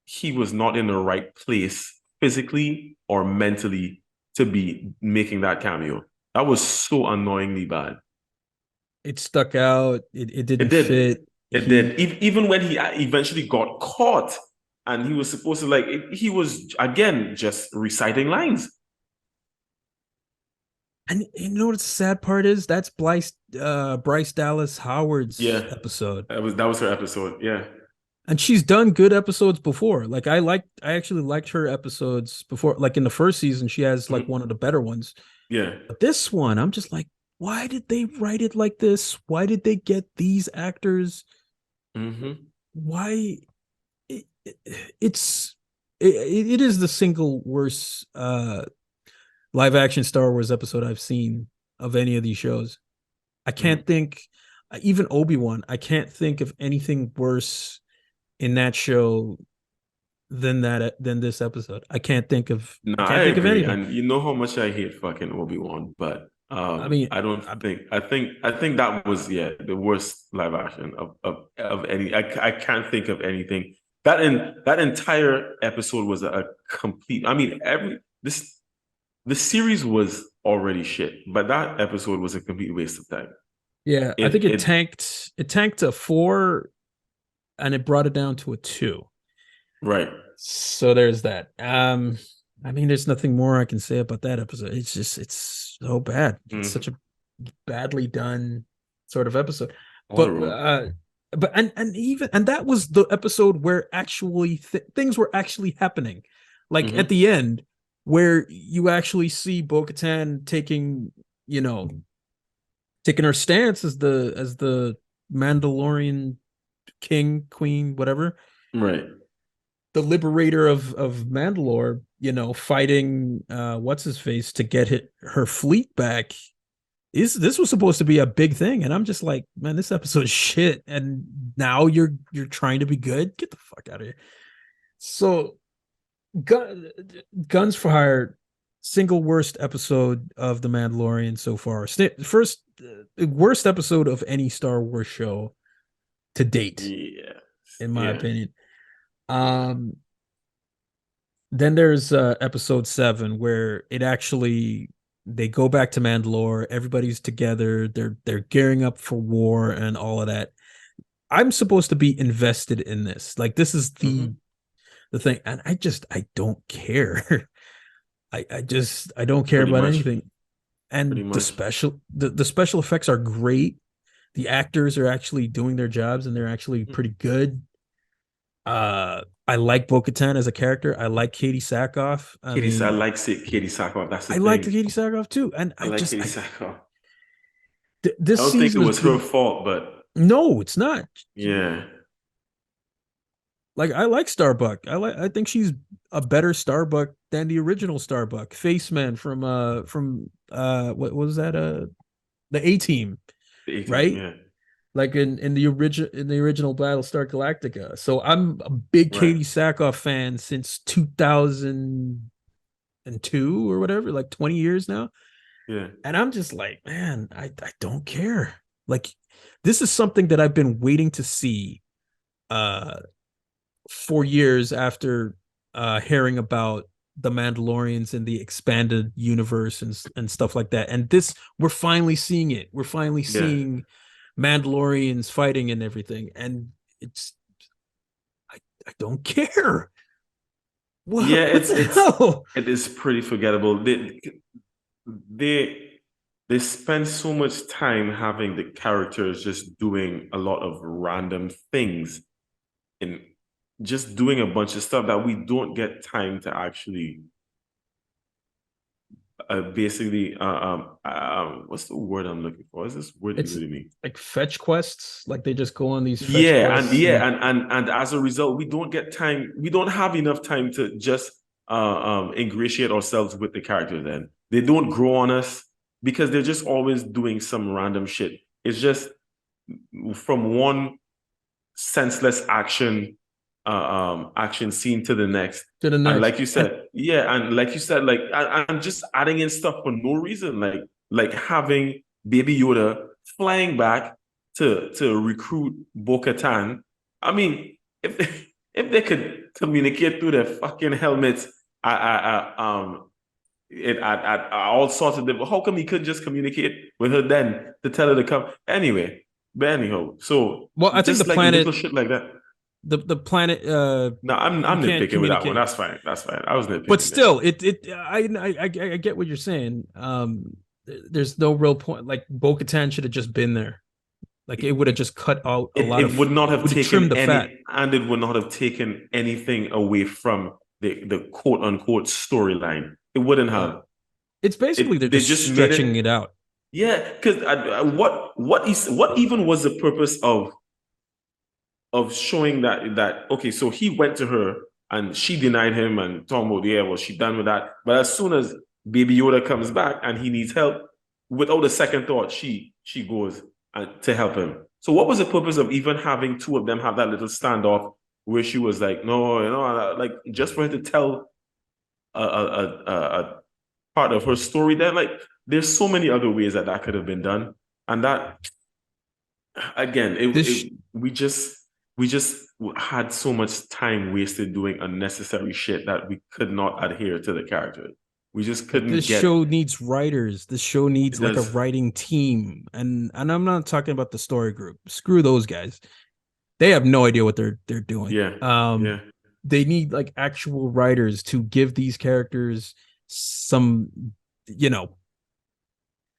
Speaker 2: he was not in the right place physically or mentally to be making that cameo. That was so annoyingly bad.
Speaker 1: It stuck out. It
Speaker 2: It
Speaker 1: didn't
Speaker 2: did.
Speaker 1: fit.
Speaker 2: It did.
Speaker 1: He
Speaker 2: Even when he eventually got caught and he was supposed to he was again just reciting lines.
Speaker 1: and you know what the sad part is? That's Bryce Dallas Howard's
Speaker 2: Yeah,
Speaker 1: episode.
Speaker 2: that was her episode. Yeah.
Speaker 1: And she's done good episodes before. Like I actually liked her episodes before. Like in the first season, she has like
Speaker 2: Mhm.
Speaker 1: one of the better ones.
Speaker 2: Yeah.
Speaker 1: But this one, I'm just like, why did they write it like this? Why did they get these actors?
Speaker 2: Hmm.
Speaker 1: Why it, it, it's it is the single worst live action Star Wars episode I've seen of any of these shows. I can't think even Obi-Wan, I can't think of anything worse in that show than this episode.
Speaker 2: No,
Speaker 1: I
Speaker 2: I
Speaker 1: can't think of
Speaker 2: agree.
Speaker 1: anything.
Speaker 2: And you know how much I hate fucking Obi-Wan, but
Speaker 1: I mean,
Speaker 2: I don't
Speaker 1: I,
Speaker 2: think I think that was the worst live action of any. I can't think of anything. That entire episode was a complete. I mean, every this the series was already shit, but that episode was a complete waste of time.
Speaker 1: yeah, I think
Speaker 2: It it
Speaker 1: it tanked a 4 and it brought it down to a 2.
Speaker 2: right.
Speaker 1: So there's that. I mean, there's nothing more I can say about that episode. It's so bad. It's such
Speaker 2: Mm,
Speaker 1: a badly done sort of episode. But
Speaker 2: horrible.
Speaker 1: and that was the episode where actually things were actually happening. Like at
Speaker 2: Hmm.
Speaker 1: the end, where you actually see Bo-Katan taking, you know, taking her stance as the Mandalorian king, queen, whatever,
Speaker 2: Right.
Speaker 1: the liberator of Mandalore, you know, fighting what's his face to get her fleet back. Is this was supposed to be a big thing, and I'm just like, man, this episode is shit. And now you're trying to be good. Get the fuck out of here. So, Guns for Hire, single worst episode of The Mandalorian so far. First worst episode of any Star Wars show to date,
Speaker 2: Yeah.
Speaker 1: in my
Speaker 2: Yeah.
Speaker 1: opinion.
Speaker 2: Yeah.
Speaker 1: Um, then there's episode 7 where it actually they go back to Mandalore, everybody's together, they're gearing up for war and all of that. I'm supposed to be invested in this. Like this is
Speaker 2: Hmm.
Speaker 1: the thing. And I don't care. I don't care
Speaker 2: Pretty
Speaker 1: about
Speaker 2: much.
Speaker 1: anything.
Speaker 2: Pretty
Speaker 1: And
Speaker 2: much.
Speaker 1: the special effects are great. The actors are actually doing their jobs and they're actually pretty good. I like Bo-Katan as a character. I like Katie Sackhoff. I
Speaker 2: I
Speaker 1: mean,
Speaker 2: like Katie Sackhoff. That's the
Speaker 1: I like
Speaker 2: thing.
Speaker 1: Katie Sackhoff too. And
Speaker 2: I like Katie Sackhoff. I
Speaker 1: this
Speaker 2: don't think it
Speaker 1: season has
Speaker 2: was her
Speaker 1: been
Speaker 2: fault, but
Speaker 1: no, it's not.
Speaker 2: yeah.
Speaker 1: Like I like Starbuck. I think she's a better Starbuck than the original Starbuck. Faceman from what was that the A Team,
Speaker 2: The 18,
Speaker 1: right?
Speaker 2: yeah.
Speaker 1: Like in the original Battlestar Galactica. So I'm a big
Speaker 2: Right.
Speaker 1: Katie Sackhoff fan since 2002 or whatever, like 20 years now.
Speaker 2: Yeah.
Speaker 1: And I'm just like, man, I don't care. Like this is something that I've been waiting to see uh for years after hearing about the Mandalorians and the expanded universe and stuff like that. And this we're finally seeing it. We're finally
Speaker 2: Yeah.
Speaker 1: seeing Mandalorians fighting and everything. And it's I, I don't care.
Speaker 2: Yeah,
Speaker 1: What the hell?
Speaker 2: it is pretty forgettable. They they spend so much time having the characters just doing a lot of random things and just doing a bunch of stuff that we don't get time to actually basically what's the word I'm looking for? What's this word
Speaker 1: It's
Speaker 2: eluding me?
Speaker 1: like fetch quests. Like they just go on these fetch quests and
Speaker 2: And as a result, we don't get time, we don't have enough time to just ingratiate ourselves with the characters. Then they don't grow on us because they're just always doing some random shit. It's just from one senseless action scene to the next.
Speaker 1: to the
Speaker 2: And
Speaker 1: next.
Speaker 2: like you
Speaker 1: And
Speaker 2: said, yeah, and like you said, like and just adding in stuff for no reason. Like like having Baby Yoda flying back to recruit Bo-Katan. I mean, if they could communicate through their fucking helmets, at all sorts of different. How come he couldn't just communicate with her then to tell her to come? Anyway, but anyhow, so
Speaker 1: Well, I think the
Speaker 2: just like little
Speaker 1: planet,
Speaker 2: shit like that.
Speaker 1: the planet,
Speaker 2: No, I'm
Speaker 1: you can't
Speaker 2: nitpicking with that one.
Speaker 1: communicate.
Speaker 2: That's fine. That's fine. I was
Speaker 1: But
Speaker 2: nitpicking there.
Speaker 1: still, I get what you're saying. There's no real point. Like Bo-Katan should have just been there. Like it would have just cut out a lot
Speaker 2: It
Speaker 1: of.
Speaker 2: would not
Speaker 1: It
Speaker 2: have
Speaker 1: would have trimmed
Speaker 2: taken
Speaker 1: the fat.
Speaker 2: any, and it would not have taken anything away from the quote unquote storyline. It wouldn't
Speaker 1: Yeah,
Speaker 2: have.
Speaker 1: it's basically they're
Speaker 2: They
Speaker 1: just
Speaker 2: just made
Speaker 1: stretching it
Speaker 2: it.
Speaker 1: out.
Speaker 2: Yeah, because what even was the purpose of showing that okay, so he went to her and she denied him and talking about yeah, well, she done with that. But as soon as Baby Yoda comes back and he needs help, without a second thought, she goes to help him. So what was the purpose of even having two of them have that little standoff where she was like, no, like just for her to tell a part of her story? Then like, there's so many other ways that could have been done, and that again,
Speaker 1: This
Speaker 2: we just had so much time wasted doing unnecessary shit that we could not adhere to the character. We just
Speaker 1: But
Speaker 2: couldn't
Speaker 1: this
Speaker 2: get
Speaker 1: show needs writers. This show
Speaker 2: it
Speaker 1: needs like a
Speaker 2: does.
Speaker 1: writing team, and I'm not talking about the story group. Screw those guys. They have no idea what they're doing.
Speaker 2: Yeah, yeah.
Speaker 1: They need like actual writers to give these characters some, you know,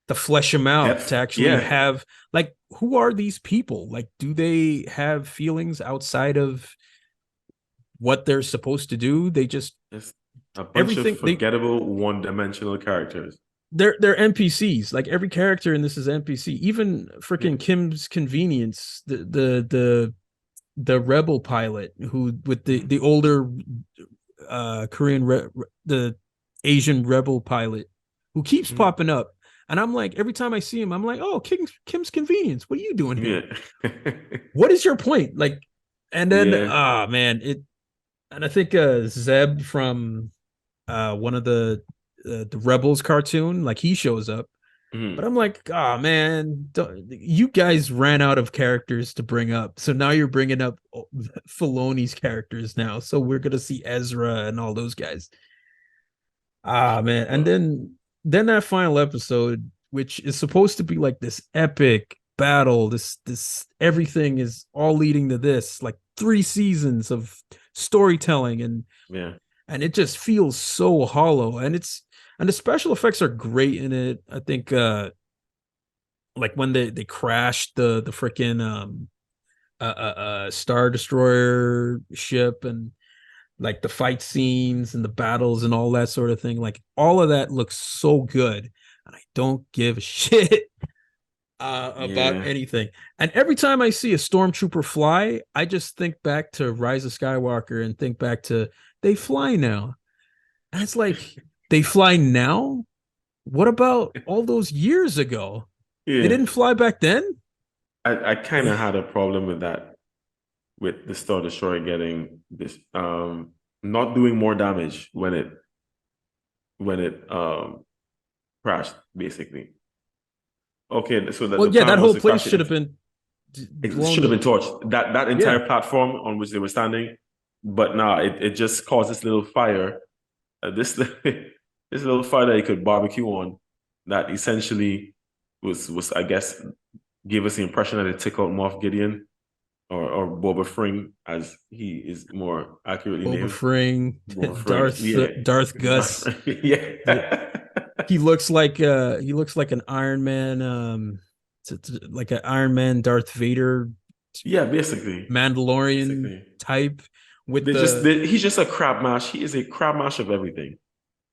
Speaker 1: to flesh them out, to
Speaker 2: Depth.
Speaker 1: actually
Speaker 2: Yeah.
Speaker 1: have like who are these people? Like, do they have feelings outside of what they're supposed to do? They just
Speaker 2: It's a bunch of
Speaker 1: everything
Speaker 2: forgettable one-dimensional characters.
Speaker 1: they're NPCs. Like every character in this is NPC. Even
Speaker 2: Yeah.
Speaker 1: freaking Kim's Convenience, the rebel pilot who with the older the Asian rebel pilot who keeps
Speaker 2: Mhm.
Speaker 1: popping up. And I'm like, every time I see him, I'm like, oh, Kim's Convenience. What are you doing here?
Speaker 2: Yeah.
Speaker 1: What is your point? Like, and then
Speaker 2: Yeah.
Speaker 1: man, it and I think Zeb from one of the Rebels cartoon, like he shows up. But
Speaker 2: Mhm.
Speaker 1: I'm like, oh man, you guys ran out of characters to bring up, so now you're bringing up Filoni's characters now. So we're gonna see Ezra and all those guys. Ah man, and
Speaker 2: Well,
Speaker 1: then that final episode, which is supposed to be like this epic battle, this everything is all leading to this, like 3 seasons of storytelling,
Speaker 2: yeah.
Speaker 1: and it just feels so hollow, and the special effects are great in it. I think like when they crashed the freaking Star Destroyer ship, and like the fight scenes and the battles and all that sort of thing, like all of that looks so good, and I don't give a shit about
Speaker 2: Yeah.
Speaker 1: anything. And every time I see a stormtrooper fly, I just think back to Rise of Skywalker and think back to they fly now. And it's like, they fly now? What about all those years ago? They
Speaker 2: Yeah.
Speaker 1: didn't fly back then?
Speaker 2: I kind of had a problem with that, with the Star Destroyer getting this not doing more damage when it crashed, basically. Okay, so
Speaker 1: Well,
Speaker 2: the
Speaker 1: yeah,
Speaker 2: plan
Speaker 1: that
Speaker 2: was
Speaker 1: whole
Speaker 2: to
Speaker 1: place
Speaker 2: crash
Speaker 1: should
Speaker 2: it.
Speaker 1: have been
Speaker 2: It should have
Speaker 1: blown.
Speaker 2: been torched. That
Speaker 1: Yeah.
Speaker 2: entire platform on which they were standing, but nah, it just caused this little fire. This this little fire that you could barbecue on, that essentially was I guess gave us the impression that it tickled Moff Gideon, or Boba Fring as he is more accurately
Speaker 1: Boba
Speaker 2: named.
Speaker 1: Fring,
Speaker 2: Boba Fring, yeah,
Speaker 1: Darth Gus.
Speaker 2: yeah,
Speaker 1: He looks like an Iron Man, like an Iron Man Darth Vader
Speaker 2: yeah. Basically,
Speaker 1: Mandalorian
Speaker 2: basically,
Speaker 1: type with the
Speaker 2: he's just a crab mash. He is a crab mash of everything.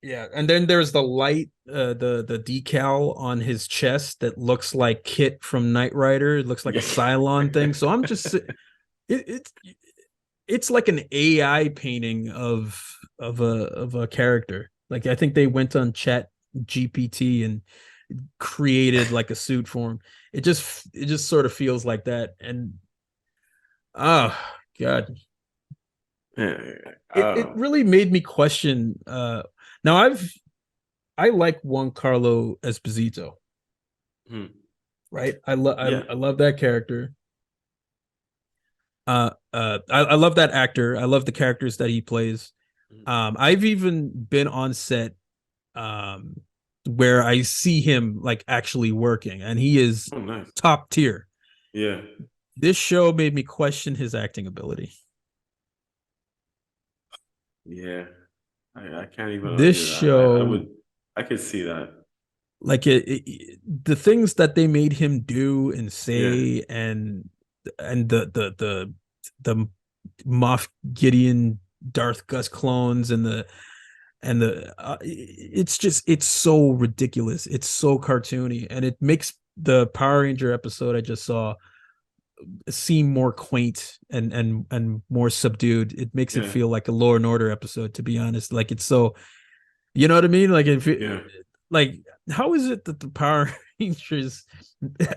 Speaker 1: yeah, and then there's the light, the decal on his chest that looks like Kit from Knight Rider. It looks like a
Speaker 2: Yeah.
Speaker 1: Cylon thing. So I'm just it's it's like an AI painting of a character. Like I think they went on Chat GPT and created like a suit for him. It just sort of feels like that. And oh god, it
Speaker 2: um,
Speaker 1: really made me question now I like Juan Carlo Esposito.
Speaker 2: Mhm.
Speaker 1: right? I love
Speaker 2: Yeah.
Speaker 1: I love that character. I love that actor. I love the characters that he plays.
Speaker 2: Mhm.
Speaker 1: I've even been on set um where I see him like actually working, and he is
Speaker 2: Oh, nice.
Speaker 1: top tier.
Speaker 2: Yeah.
Speaker 1: This show made me question his acting ability.
Speaker 2: Yeah. I can't even
Speaker 1: This
Speaker 2: argue that. I
Speaker 1: show,
Speaker 2: would, I could see that.
Speaker 1: like the things that they made him do and
Speaker 2: Yeah.
Speaker 1: say, and the Moff Gideon Darth Gus clones, and it's just, it's so ridiculous, it's so cartoony, and it makes the Power Ranger episode I just saw seem more quaint and more subdued. It makes it
Speaker 2: Yeah.
Speaker 1: feel like a Law and Order episode, to be honest. Like, it's so, you know what I mean? Like, if
Speaker 2: Yeah.
Speaker 1: like, how is it that the Power Rangers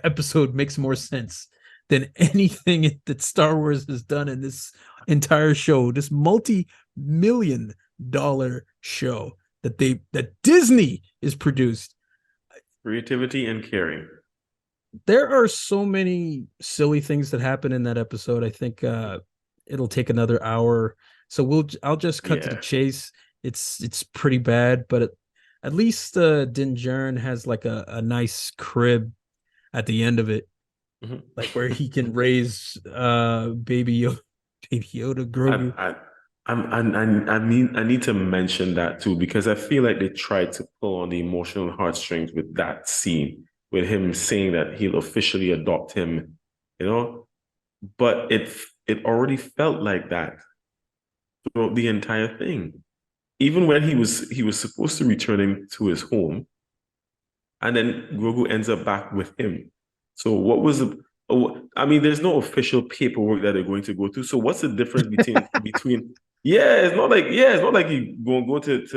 Speaker 1: episode makes more sense than anything that Star Wars has done in this entire show, this multi-million-dollar show that Disney is produced?
Speaker 2: Creativity and caring.
Speaker 1: There are so many silly things that happen in that episode. I think it'll take another hour, so I'll just cut to the
Speaker 2: Yeah.
Speaker 1: chase. It's pretty bad, but at least Din Djarin has like a nice crib at the end of it,
Speaker 2: Mhm.
Speaker 1: like where he can raise baby Yoda, baby Yoda,
Speaker 2: I,
Speaker 1: Grogu.
Speaker 2: I, I mean, I need to mention that too because I feel like they tried to pull on the emotional heartstrings with that scene, with him saying that he'll officially adopt him, you know. But it already felt like that throughout the entire thing. Even when he was supposed to returning to his home, and then Grogu ends up back with him. So what was the? Oh, I mean, there's no official paperwork that they're going to go through. So what's the difference between? Yeah, it's not like you go to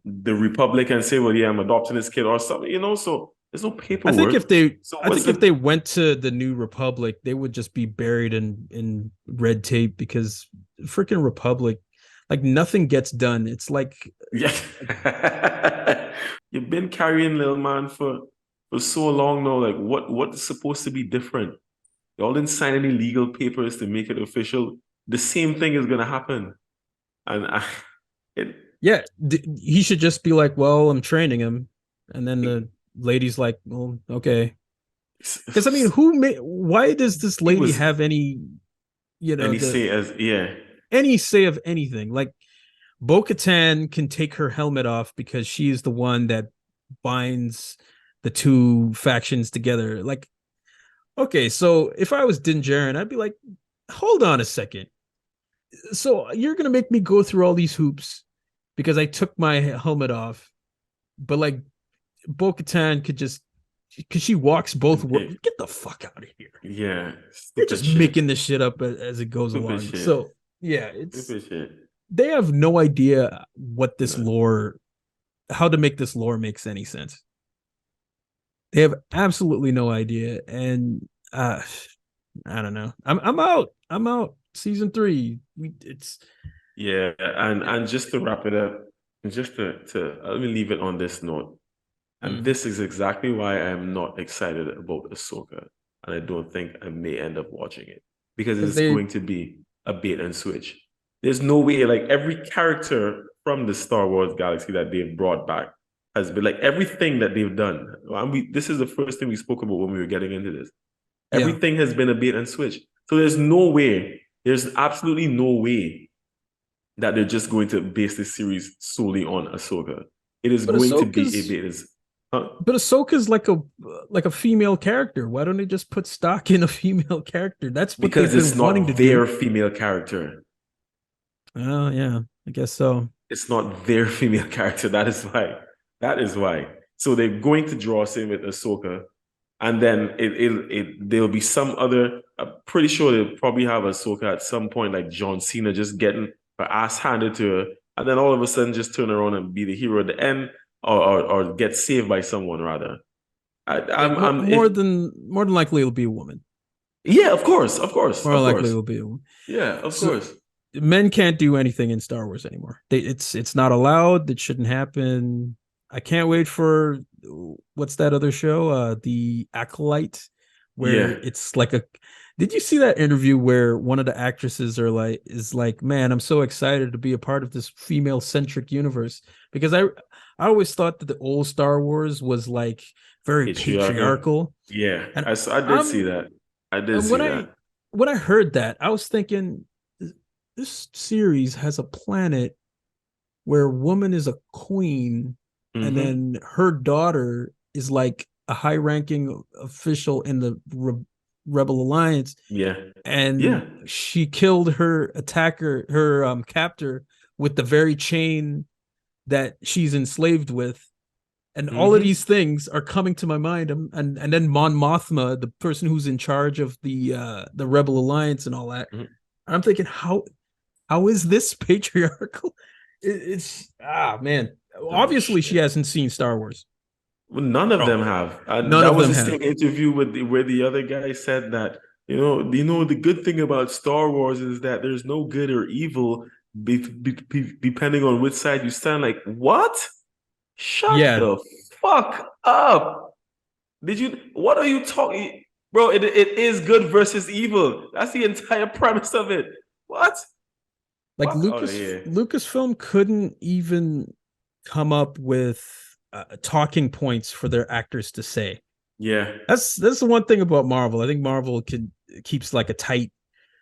Speaker 2: the Republic and say, well, yeah, I'm adopting this kid or something. So there's no paperwork. So
Speaker 1: I
Speaker 2: what's
Speaker 1: think if
Speaker 2: the?
Speaker 1: they went to the New Republic, they would just be buried in red tape, because freaking Republic, like, nothing gets done. It's
Speaker 2: Yeah. You've been carrying little man for so long now. Like what's supposed to be different? Y'all didn't sign any legal papers to make it official. The same thing is gonna happen. And it,
Speaker 1: yeah, he should just be like, well, I'm training him, and then the lady's like, well, okay. Because I mean, why does this
Speaker 2: he
Speaker 1: lady
Speaker 2: was
Speaker 1: have any,
Speaker 2: and he
Speaker 1: the
Speaker 2: say as yeah.
Speaker 1: any say of anything? Like, Bo-Katan can take her helmet off because she's the one that binds the two factions together. Like, okay, so if I was Din Djarin, I'd be like, hold on a second. So you're gonna make me go through all these hoops because I took my helmet off, but like, Bo-Katan could just, because she walks both worlds. Get the fuck out of here.
Speaker 2: Yeah,
Speaker 1: You're
Speaker 2: stupid
Speaker 1: just
Speaker 2: shit.
Speaker 1: making this shit up as it goes
Speaker 2: Stupid
Speaker 1: along.
Speaker 2: shit.
Speaker 1: So yeah, it's,
Speaker 2: Stupid shit.
Speaker 1: they have no idea what this
Speaker 2: No.
Speaker 1: lore, how to make this lore makes any sense. They have absolutely no idea, and I don't know. I'm out. I'm out. Season 3. It's
Speaker 2: Yeah, and just to wrap it up, just to let me leave it on this note. And
Speaker 1: mm,
Speaker 2: this is exactly why I am not excited about Ahsoka. And I don't think I may end up watching it because
Speaker 1: because
Speaker 2: it's
Speaker 1: they
Speaker 2: going to be a bait and switch. There's no way, like every character from the Star Wars galaxy that they've brought back has been like everything that they've done. And this is the first thing we spoke about when we were getting into this.
Speaker 1: yeah.
Speaker 2: Everything has been a bait and switch. So there's absolutely no way that they're just going to base this series solely on Ahsoka. It is
Speaker 1: But
Speaker 2: going to be a
Speaker 1: Ahsoka's
Speaker 2: bait. Huh?
Speaker 1: but Ahsoka's like a female character. Why don't they just put stock in a female character? That's what they've
Speaker 2: Because it's
Speaker 1: been wanting to
Speaker 2: not
Speaker 1: do.
Speaker 2: their female character.
Speaker 1: Oh yeah, I guess so.
Speaker 2: It's not their female character. That is why. That is why. So they're going to draw us in with Ahsoka, and then there'll be some other. I'm pretty sure they'll probably have Ahsoka at some point, like John Cena, just getting her ass handed to her, and then all of a sudden just turn around and be the hero at the end, or get saved by someone rather. I'm if
Speaker 1: More than likely it'll be a woman.
Speaker 2: Yeah, of course, of course,
Speaker 1: More
Speaker 2: of
Speaker 1: likely
Speaker 2: course.
Speaker 1: it'll be a woman.
Speaker 2: Yeah, of
Speaker 1: So
Speaker 2: course.
Speaker 1: men can't do anything in Star Wars anymore. It's not allowed. It shouldn't happen. I can't wait for what's that other show? The Acolyte, where
Speaker 2: Yeah,
Speaker 1: it's like a. Did you see that interview where one of the actresses is like, man, I'm so excited to be a part of this female centric universe because I always thought that the old Star Wars was like very
Speaker 2: patriarchal.
Speaker 1: patriarchal,
Speaker 2: Yeah,
Speaker 1: and
Speaker 2: I did see
Speaker 1: I'm
Speaker 2: that. I did
Speaker 1: and
Speaker 2: see that.
Speaker 1: when I heard that, I was thinking this series has a planet where woman is a queen and
Speaker 2: Hmm.
Speaker 1: then her daughter is like a high-ranking official in the Rebel Alliance,
Speaker 2: Yeah,
Speaker 1: and
Speaker 2: yeah.
Speaker 1: she killed her attacker, her captor, with the very chain that she's enslaved with. And all of
Speaker 2: Hmm.
Speaker 1: these things are coming to my mind, and then Mon Mothma, the person who's in charge of the Rebel Alliance and all that. And I'm thinking, how is this patriarchal? It's man.
Speaker 2: Oh
Speaker 1: Obviously, she
Speaker 2: shit.
Speaker 1: hasn't seen Star Wars.
Speaker 2: Well, none of them
Speaker 1: Oh,
Speaker 2: have.
Speaker 1: none
Speaker 2: That
Speaker 1: of
Speaker 2: was
Speaker 1: them
Speaker 2: the
Speaker 1: have.
Speaker 2: same interview with where the other guy said that, the good thing about Star Wars is that there's no good or evil depending on which side you stand. Like, what? Shut
Speaker 1: Yeah,
Speaker 2: the fuck up. What are you talking? Bro, it is good versus evil. That's the entire premise of it. What?
Speaker 1: like
Speaker 2: Fuck out of here.
Speaker 1: Lucasfilm couldn't even come up with talking points for their actors to say.
Speaker 2: Yeah.
Speaker 1: That's the one thing about Marvel. I think Marvel can keeps like a tight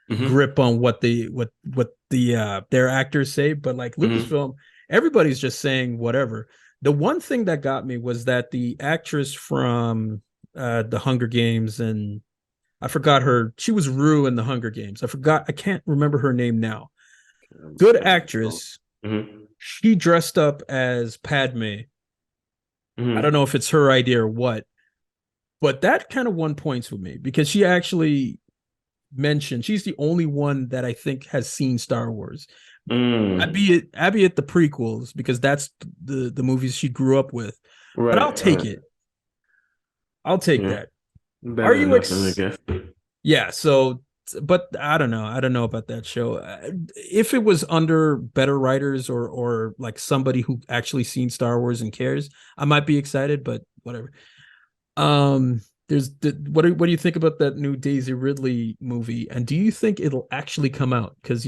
Speaker 2: Hmm.
Speaker 1: grip on what the their actors say, but like
Speaker 2: Hmm.
Speaker 1: Lucasfilm, everybody's just saying whatever. The one thing that got me was that the actress from the Hunger Games, and I forgot her. She was Rue in the Hunger Games. I can't remember her name now. Good actress.
Speaker 2: Hmm.
Speaker 1: She dressed up as Padme. I don't
Speaker 2: Hmm.
Speaker 1: know if it's her idea or what, but that kind of won points with me because she actually mentioned she's the only one that I think has seen Star Wars.
Speaker 2: Mm.
Speaker 1: Abby at the prequels because that's the movies she grew up with. But I'll
Speaker 2: Right,
Speaker 1: take
Speaker 2: right.
Speaker 1: it. I'll take
Speaker 2: Yeah.
Speaker 1: that.
Speaker 2: Better
Speaker 1: Are
Speaker 2: than
Speaker 1: you
Speaker 2: nothing, I
Speaker 1: ex?
Speaker 2: guess.
Speaker 1: Yeah. So, but I don't know. I don't know about that show. If it was under better writers or like somebody who actually seen Star Wars and cares, I might be excited. But whatever. There's what do you think about that new Daisy Ridley movie? And do you think it'll actually come out? Because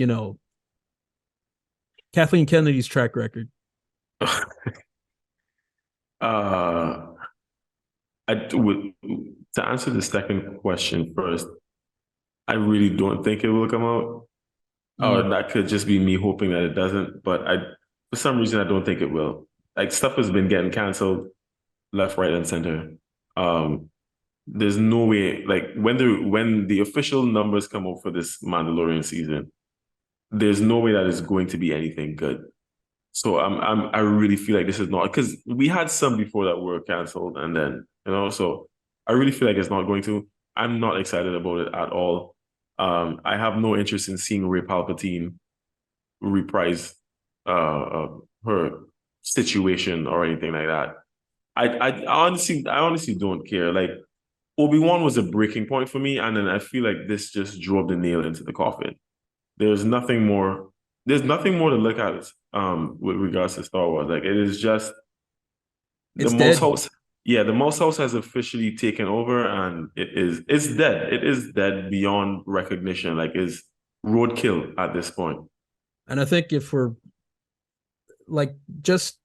Speaker 1: Kathleen Kennedy's track record.
Speaker 2: uh would to answer the second question first, I really don't think it will come out. Oh,
Speaker 1: Mm.
Speaker 2: that could just be me hoping that it doesn't, but for some reason I don't think it will. Like stuff has been getting canceled left, right, and center. Um, there's no way, like when the official numbers come out for this Mandalorian season, there's no way that it's going to be anything good. So I really feel like this is not because we had some before that were canceled, and then so I really feel like it's not going to. I'm not excited about it at all. I have no interest in seeing Ray Palpatine reprise her situation or anything like that. I honestly don't care. Like Obi-Wan was a breaking point for me, and then I feel like this just drove the nail into the coffin. There's nothing more. There's nothing more to look at with regards to Star Wars. Like it is just the
Speaker 1: It's
Speaker 2: most
Speaker 1: dead.
Speaker 2: house. Yeah, the most house has officially taken over, and it's dead. It is dead beyond recognition. Like it's roadkill at this point.
Speaker 1: And I think if we're like just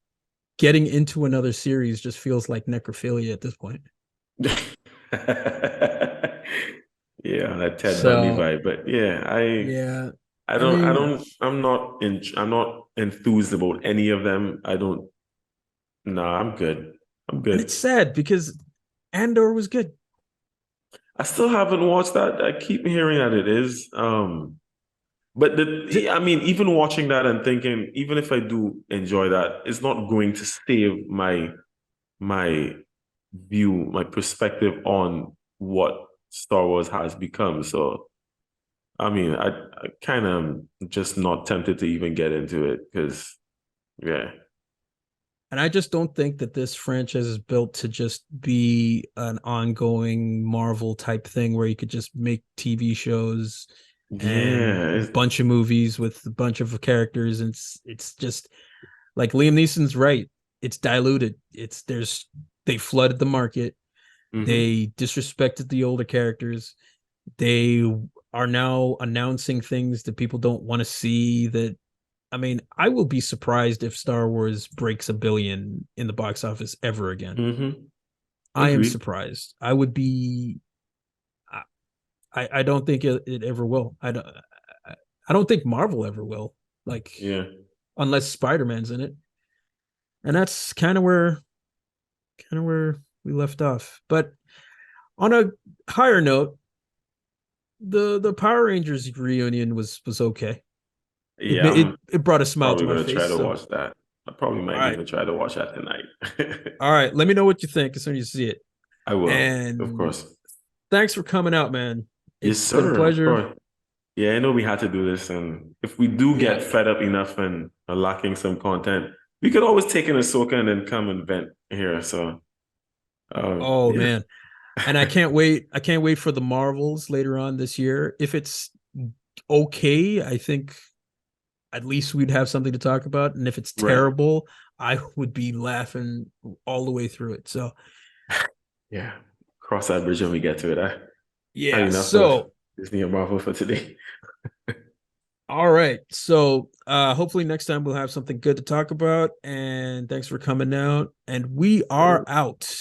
Speaker 1: getting into another series just feels like necrophilia at this point.
Speaker 2: Yeah, that Ted Bundy
Speaker 1: So
Speaker 2: vibe. But yeah, I
Speaker 1: yeah,
Speaker 2: I
Speaker 1: I
Speaker 2: don't I
Speaker 1: mean,
Speaker 2: don't I'm not enthused about any of them. I don't Nah, I'm good. I'm
Speaker 1: and it's
Speaker 2: good.
Speaker 1: sad because Andor was good.
Speaker 2: I still haven't watched that. I keep hearing that it is. But I mean, even watching that and thinking, even if I do enjoy that, it's not going to save my view, my perspective on what Star Wars has become. So I mean, I kind of just not tempted to even get into it because yeah.
Speaker 1: And I just don't think that this franchise is built to just be an ongoing Marvel type thing where you could just make TV shows and
Speaker 2: Yeah,
Speaker 1: a bunch of movies with a bunch of characters. And it's just like Liam Neeson's right. it's diluted. They flooded the market.
Speaker 2: Hmm.
Speaker 1: They disrespected the older characters. They are now announcing things that people don't want to see. That I mean, I will be surprised if Star Wars breaks 1 billion in the box office ever again.
Speaker 2: Hmm.
Speaker 1: I am
Speaker 2: Agreed.
Speaker 1: surprised. I would be. I don't think it ever will. I don't think Marvel ever will. Like
Speaker 2: Yeah.
Speaker 1: unless Spider-Man's in it, and that's kind of where we left off. But on a higher note, the Power Rangers reunion was okay.
Speaker 2: Yeah, I'm
Speaker 1: It brought a smile to
Speaker 2: probably
Speaker 1: my
Speaker 2: gonna try
Speaker 1: face.
Speaker 2: to
Speaker 1: So
Speaker 2: watch that. I probably
Speaker 1: all
Speaker 2: might
Speaker 1: right,
Speaker 2: even try to watch that tonight.
Speaker 1: all right. Let me know what you think as soon as you see it.
Speaker 2: I will, of
Speaker 1: And
Speaker 2: course.
Speaker 1: thanks for coming out, man.
Speaker 2: Yes,
Speaker 1: It's been a
Speaker 2: sir. Of
Speaker 1: pleasure.
Speaker 2: course. Yeah, I know we had to do this, and if we do
Speaker 1: Yeah.
Speaker 2: get fed up enough and are lacking some content, we could always take in Ahsoka and then come and vent here. So,
Speaker 1: Oh
Speaker 2: yeah,
Speaker 1: man. And I can't wait. I can't wait for the Marvels later on this year. If it's okay, I think at least we'd have something to talk about. And if it's
Speaker 2: right.
Speaker 1: terrible, I would be laughing all the way through it. So
Speaker 2: Yeah, cross that bridge when we get to it. I had
Speaker 1: yeah.
Speaker 2: enough of
Speaker 1: So
Speaker 2: Disney and Marvel for today.
Speaker 1: all right. So hopefully next time we'll have something good to talk about. And thanks for coming out. And we are out.